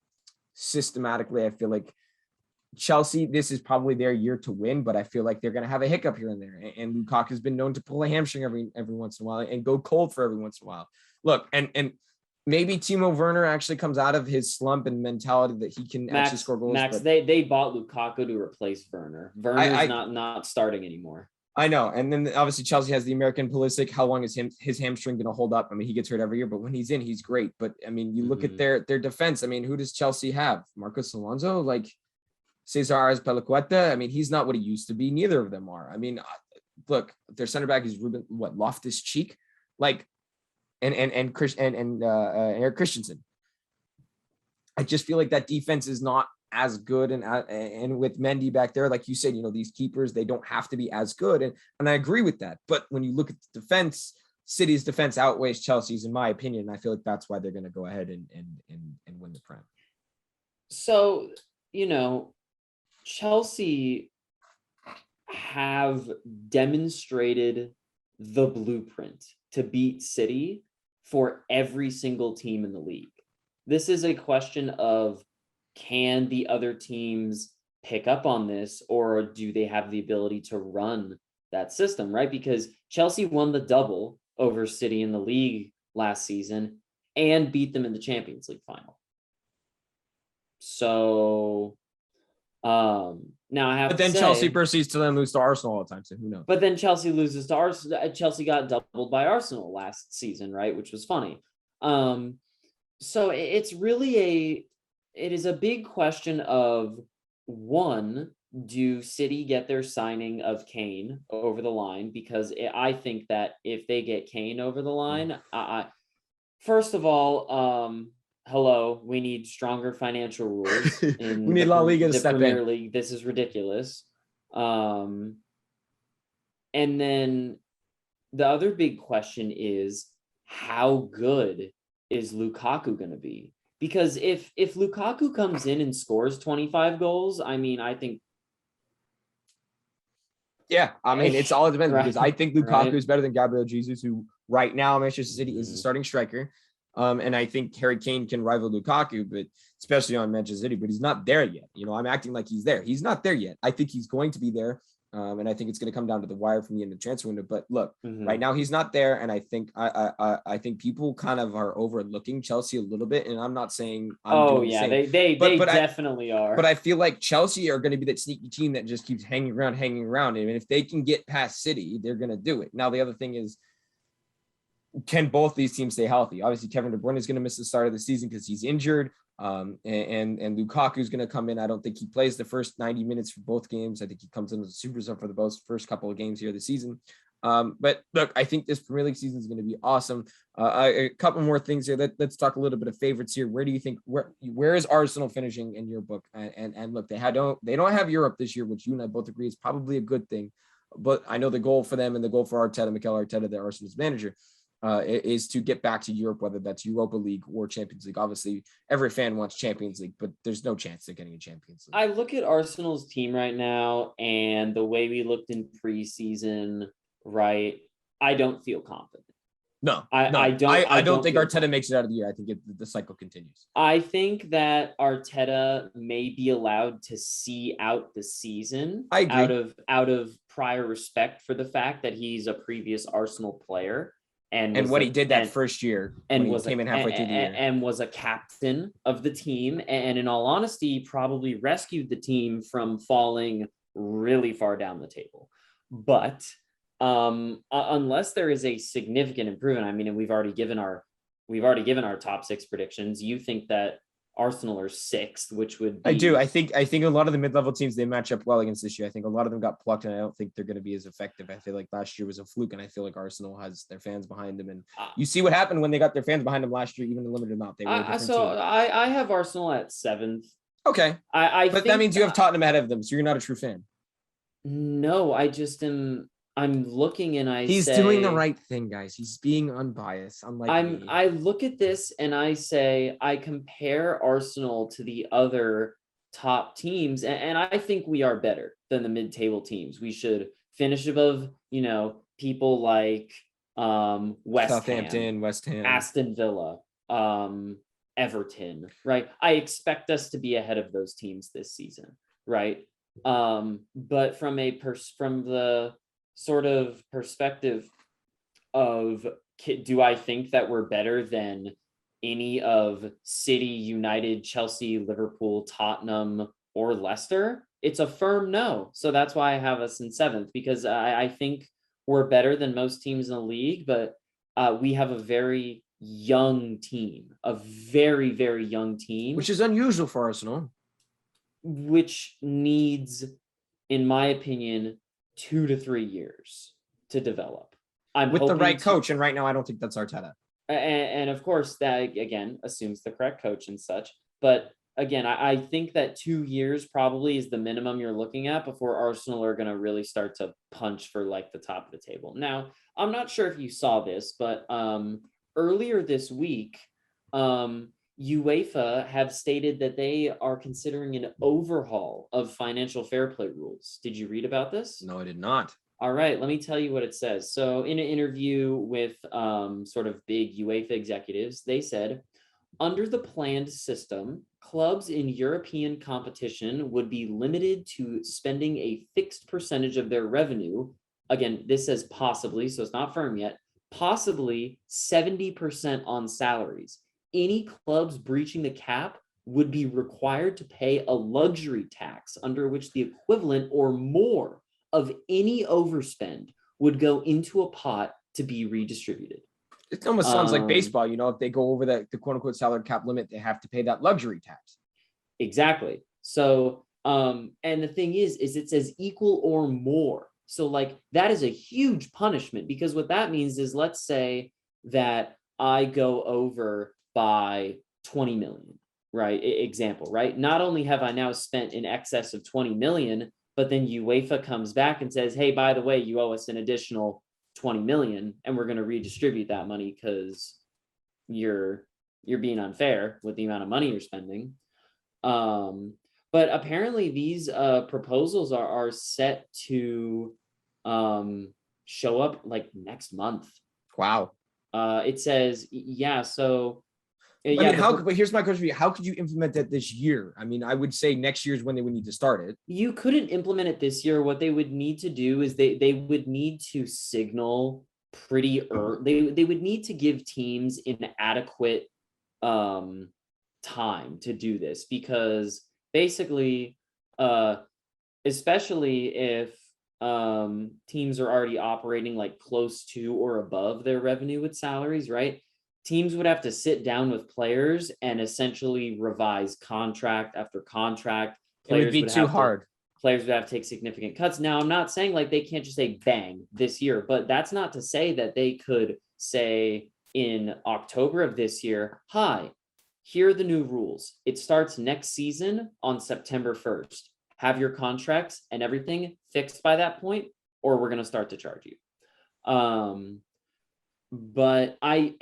systematically, I feel like Chelsea, this is probably their year to win, but I feel like they're going to have a hiccup here and there. And Lukaku's been known to pull a hamstring every once in a while and go cold for every once in a while. Look, and maybe Timo Werner actually comes out of his slump and mentality that he can actually score goals. Max, they bought Lukaku to replace Werner. Werner's not starting anymore. I know. And then obviously Chelsea has the American Pulisic. How long is his hamstring going to hold up? I mean, he gets hurt every year, but when he's in, he's great. But I mean, you look at their defense. I mean, who does Chelsea have? Marcos Alonso, like Cesar Azpilicueta. I mean, he's not what he used to be. Neither of them are. I mean, look, their center back is Ruben, Loftus-Cheek, like, and Eric Christensen. I just feel like that defense is not as good, and with Mendy back there, like you said, these keepers, they don't have to be as good, and I agree with that. But when you look at the defense, City's defense outweighs Chelsea's, in my opinion. I feel like that's why they're going to go ahead and win the Prem. So Chelsea have demonstrated the blueprint to beat City for every single team in the league. This is a question of, can the other teams pick up on this, or do they have the ability to run that system, right? Because Chelsea won the double over City in the league last season and beat them in the Champions League final. So now I have to say, Chelsea proceeds to then lose to Arsenal all the time, so who knows? But then Chelsea loses to Arsenal. Chelsea got doubled by Arsenal last season, right? Which was funny. So it's really it is a big question of, one, do City get their signing of Kane over the line? Because I think that if they get Kane over the line, first of all, hello, we need stronger financial rules. We need La Liga to step Premier League. This is ridiculous. And then the other big question is, how good is Lukaku going to be? Because if Lukaku comes in and scores 25 goals, I mean, I think. Yeah, I mean, it's all it depends, right, because I think Lukaku is better than Gabriel Jesus, who right now Manchester City is the starting striker. And I think Harry Kane can rival Lukaku, but especially on Manchester City, but he's not there yet. I'm acting like he's there. He's not there yet. I think he's going to be there. And I think it's going to come down to the wire from the end of the transfer window. But look, right now he's not there, and I think I think people kind of are overlooking Chelsea a little bit. And I'm not saying they definitely are. But I feel like Chelsea are going to be that sneaky team that just keeps hanging around. And if they can get past City, they're going to do it. Now the other thing is, can both these teams stay healthy? Obviously, Kevin De Bruyne is going to miss the start of the season because he's injured. And Lukaku is going to come in. I don't think he plays the first 90 minutes for both games. I think he comes in as a super sub for the first couple of games here this season. But look, I think this Premier League season is going to be awesome. A couple more things here. Let's talk a little bit of favorites here. Where do you think, where is Arsenal finishing in your book? And look, they don't have Europe this year, which you and I both agree is probably a good thing. But I know the goal for them and the goal for Arteta, Mikel Arteta, the Arsenal's manager, is to get back to Europe, whether that's Europa League or Champions League. Obviously, every fan wants Champions League, but there's no chance they're getting a Champions League. I look at Arsenal's team right now and the way we looked in preseason, right? I don't feel confident. No, I don't think Arteta makes it out of the year. I think the cycle continues. I think that Arteta may be allowed to see out the season. I agree. Out of prior respect for the fact that he's a previous Arsenal player. And what he did that first year, and came in halfway through the year, and was a captain of the team, and in all honesty, probably rescued the team from falling really far down the table. But unless there is a significant improvement, I mean, and we've already given our top 6 predictions. You think that Arsenal are 6th, which would be... I do. I think a lot of the mid-level teams, they match up well against this year. I think a lot of them got plucked, and I don't think they're going to be as effective. I feel like last year was a fluke, and I feel like Arsenal has their fans behind them. And you see what happened when they got their fans behind them last year, even in limited amount. They were a different team. I have Arsenal at 7th. Okay. But that means you have Tottenham ahead of them, so you're not a true fan. No, I just am... I'm looking and he's doing the right thing, guys. He's being unbiased. I look at this and I say, I compare Arsenal to the other top teams, and I think we are better than the mid-table teams. We should finish above, people like Southampton, West Ham, Aston Villa, Everton, right? I expect us to be ahead of those teams this season, right? But from the sort of perspective of, do I think that we're better than any of City, United, Chelsea, Liverpool, Tottenham, or Leicester? It's a firm no. So that's why I have us in 7th, because I think we're better than most teams in the league, but we have a very young team, a very, very young team. Which is unusual for Arsenal. Which needs, in my opinion, 2 to 3 years to develop. I'm with the right coach, and right now I don't think that's Arteta. And of course, that again assumes the correct coach and such. But again, I think that 2 years probably is the minimum you're looking at before Arsenal are going to really start to punch for like the top of the table. Now, I'm not sure if you saw this, but earlier this week, UEFA have stated that they are considering an overhaul of financial fair play rules. Did you read about this? No, I did not. All right, let me tell you what it says. So in an interview with sort of big UEFA executives, they said, under the planned system, clubs in European competition would be limited to spending a fixed percentage of their revenue. Again, this says possibly, so it's not firm yet, possibly 70% on salaries. Any clubs breaching the cap would be required to pay a luxury tax under which the equivalent or more of any overspend would go into a pot to be redistributed. It almost sounds like baseball. If they go over the quote unquote salary cap limit, they have to pay that luxury tax. Exactly. So, and the thing is it says equal or more. So like that is a huge punishment, because what that means is, let's say that I go over by 20 million, right? Example, right? Not only have I now spent in excess of 20 million, but then UEFA comes back and says, hey, by the way, you owe us an additional 20 million, and we're going to redistribute that money because you're being unfair with the amount of money you're spending. But apparently these proposals are set to show up like next month. Wow. It says, yeah, so but here's my question for you. How could you implement that this year? I mean, I would say next year is when they would need to start it. You couldn't implement it this year. What they would need to do is they would need to signal pretty early. They would need to give teams an adequate time to do this, because basically, especially if teams are already operating like close to or above their revenue with salaries, right? Teams would have to sit down with players and essentially revise contract after contract. It would be too hard. Players would have to take significant cuts. Now, I'm not saying like they can't just say bang this year, but that's not to say that they could say in October of this year, hi, here are the new rules. It starts next season on September 1st. Have your contracts and everything fixed by that point, or we're going to start to charge you. But I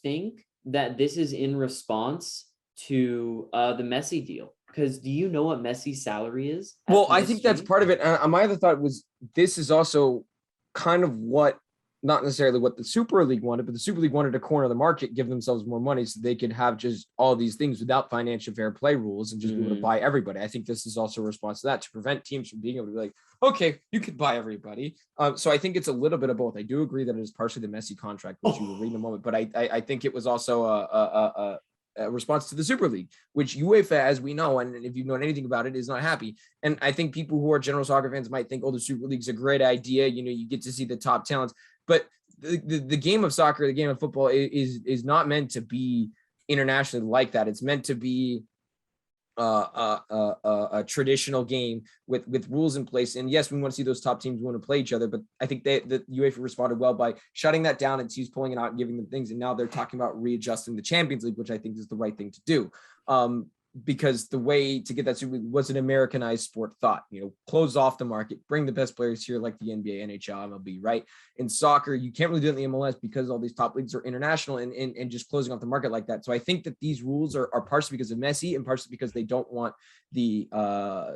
think that this is in response to the Messi deal. Because do you know what Messi's salary is? Well, I think that's part of it. My other thought was this is also kind of what, not necessarily what the Super League wanted, but the Super League wanted to corner the market, give themselves more money so they could have just all these things without financial fair play rules and just be able to buy everybody. I think this is also a response to that, to prevent teams from being able to be like, okay, you could buy everybody. So I think it's a little bit of both. I do agree that it is partially the Messi contract, which you will read in a moment, but I think it was also a response to the Super League, which UEFA, as we know, and if you've known anything about it, is not happy. And I think people who are general soccer fans might think, oh, the Super League's a great idea. You get to see the top talents. But the game of soccer, the game of football is not meant to be internationally like that. It's meant to be a traditional game with rules in place. And yes, we want to see those top teams want to play each other, but I think the UEFA responded well by shutting that down and teams pulling it out and giving them things. And now they're talking about readjusting the Champions League, which I think is the right thing to do. because the way to get that Super League was an Americanized sport thought, close off the market, bring the best players here like the NBA, NHL, MLB, right? In soccer, you can't really do it in the MLS because all these top leagues are international and just closing off the market like that. So I think that these rules are partially because of Messi and partially because they don't want the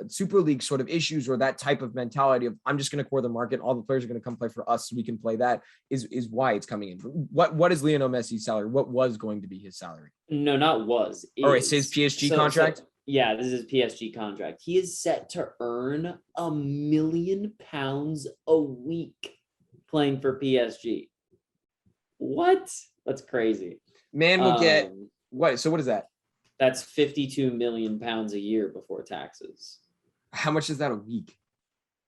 Super League sort of issues or that type of mentality of I'm just going to core the market. All the players are going to come play for us so we can play that is why it's coming in. What is Lionel Messi's salary? What was going to be his salary? No, not was. All right, it's his PSG contract? Yeah, this is his PSG contract. He is set to earn £1 million a week playing for PSG. What? That's crazy. Man will get what? So what is that? That's £52 million a year before taxes. How much is that a week?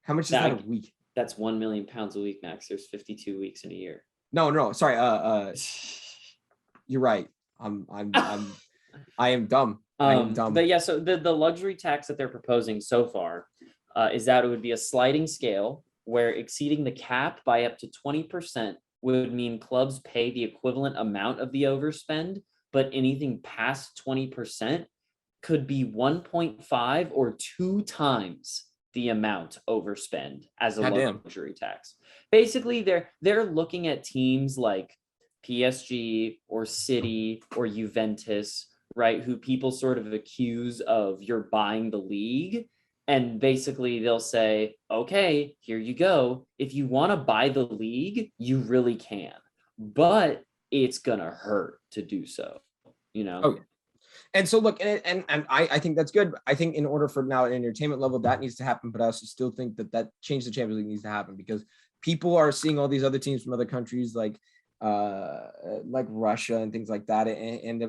How much is that a week? That's £1 million a week, Max. There's 52 weeks in a year. No, sorry. You're right. I am dumb. I am dumb. But yeah, so the luxury tax that they're proposing so far is that it would be a sliding scale where exceeding the cap by up to 20% would mean clubs pay the equivalent amount of the overspend, but anything past 20% could be 1.5 or 2 times the amount overspend as a luxury tax. Basically, they're looking at teams like PSG or City or Juventus, right, who people sort of accuse of you're buying the league. And basically they'll say, okay, here you go. If you want to buy the league, you really can, but it's going to hurt to do so, Okay. And so look, and I think that's good. I think in order for now an entertainment level, that needs to happen. But I also still think that change the Champions League needs to happen because people are seeing all these other teams from other countries like Russia and things like that, and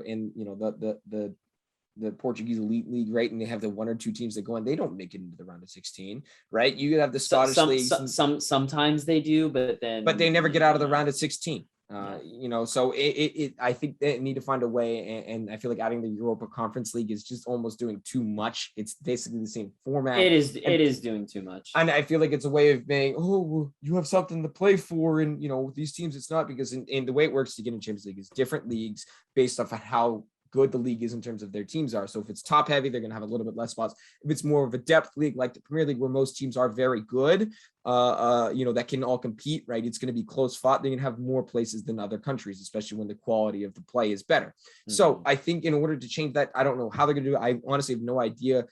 the Portuguese elite league, right? And they have the 1 or 2 teams that go in. They don't make it into the round of 16, right? You have the Scottish leagues. Sometimes they do, but they never get out of the round of 16. So I think they need to find a way, and I feel like adding the Europa Conference League is just almost doing too much. It's basically the same format. It is doing too much. And I feel like it's a way of being, you have something to play for, and with these teams, it's not, because in the way it works to get in Champions League is different leagues based off of how good the league is in terms of their teams are. So if it's top heavy, they're going to have a little bit less spots. If it's more of a depth league like the Premier League, where most teams are very good, that can all compete, right? It's going to be close fought. They're going to have more places than other countries, especially when the quality of the play is better. Mm-hmm. So I think in order to change that, I don't know how they're going to do it. I honestly have no idea.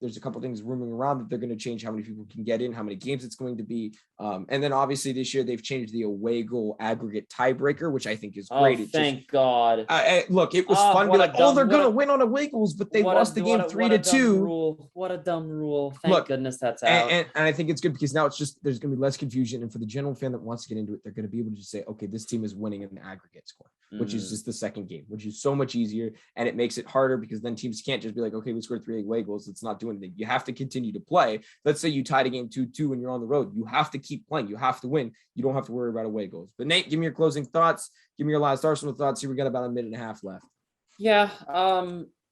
There's a couple of things roaming around that they're going to change how many people can get in, how many games it's going to be. And then obviously this year they've changed the away goal aggregate tiebreaker, which I think is great. Thank God. Look, it was fun. Be like, they're going to win on away goals, but they lost the game 3-2. What a dumb rule. Thank goodness that's out. And I think it's good because now it's just, there's going to be less confusion. And for the general fan that wants to get into it, they're going to be able to just say, okay, this team is winning in the aggregate score, which is just the second game, which is so much easier. And it makes it harder because then teams can't just be like, okay, we scored 3 away goals. It's not doing anything. You have to continue to play. Let's say you tied a game 2-2 and you're on the road. You have to keep playing. You have to win. You don't have to worry about away goals. But Nate, give me your closing thoughts. Give me your last Arsenal thoughts. Here we got about a minute and a half left. Yeah.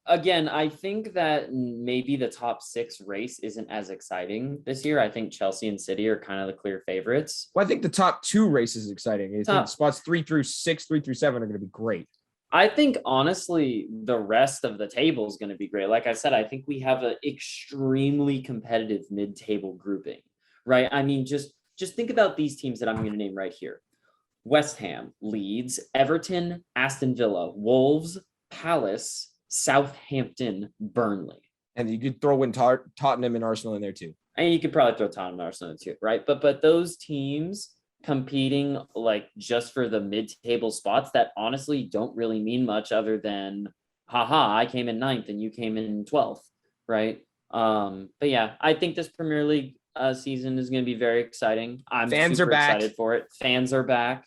Again, I think that maybe the top 6 race isn't as exciting this year. I think Chelsea and City are kind of the clear favorites. Well, I think the top 2 races is exciting. I think spots 3 through 6, 3 through 7 are going to be great. I think, honestly, the rest of the table is going to be great. Like I said, I think we have an extremely competitive mid-table grouping, right? I mean, just think about these teams that I'm going to name right here. West Ham, Leeds, Everton, Aston Villa, Wolves, Palace, Southampton, Burnley. And you could throw in Tottenham and Arsenal in there too. And you could probably throw Tottenham and Arsenal in too, right? But those teams competing like just for the mid-table spots that honestly don't really mean much other than, haha, I came in 9th and you came in 12th, right? But yeah, I think this Premier League season is going to be very exciting. I'm super excited for it. Fans are back.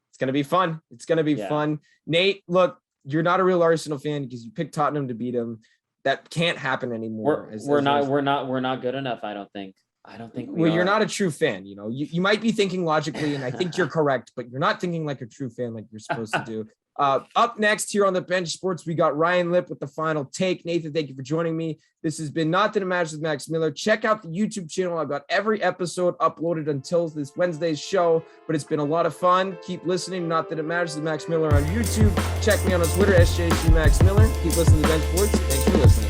It's going to be fun. It's going to be fun. Nate, look, you're not a real Arsenal fan because you picked Tottenham to beat them. That can't happen anymore. We're not good enough. I don't think we are. You're not a true fan. You might be thinking logically, and I think you're correct, but you're not thinking like a true fan, like you're supposed to do. Up next here on the Bench Sports, we got Ryan Lip with the final take. Nathan, thank you for joining me. This has been Not That It Matters with Max Miller. Check out the YouTube channel. I've got every episode uploaded until this Wednesday's show, but it's been a lot of fun. Keep listening. Not That It Matters with Max Miller on YouTube. Check me out on Twitter, SJC Max Miller. Keep listening to Bench Sports. Thanks for listening.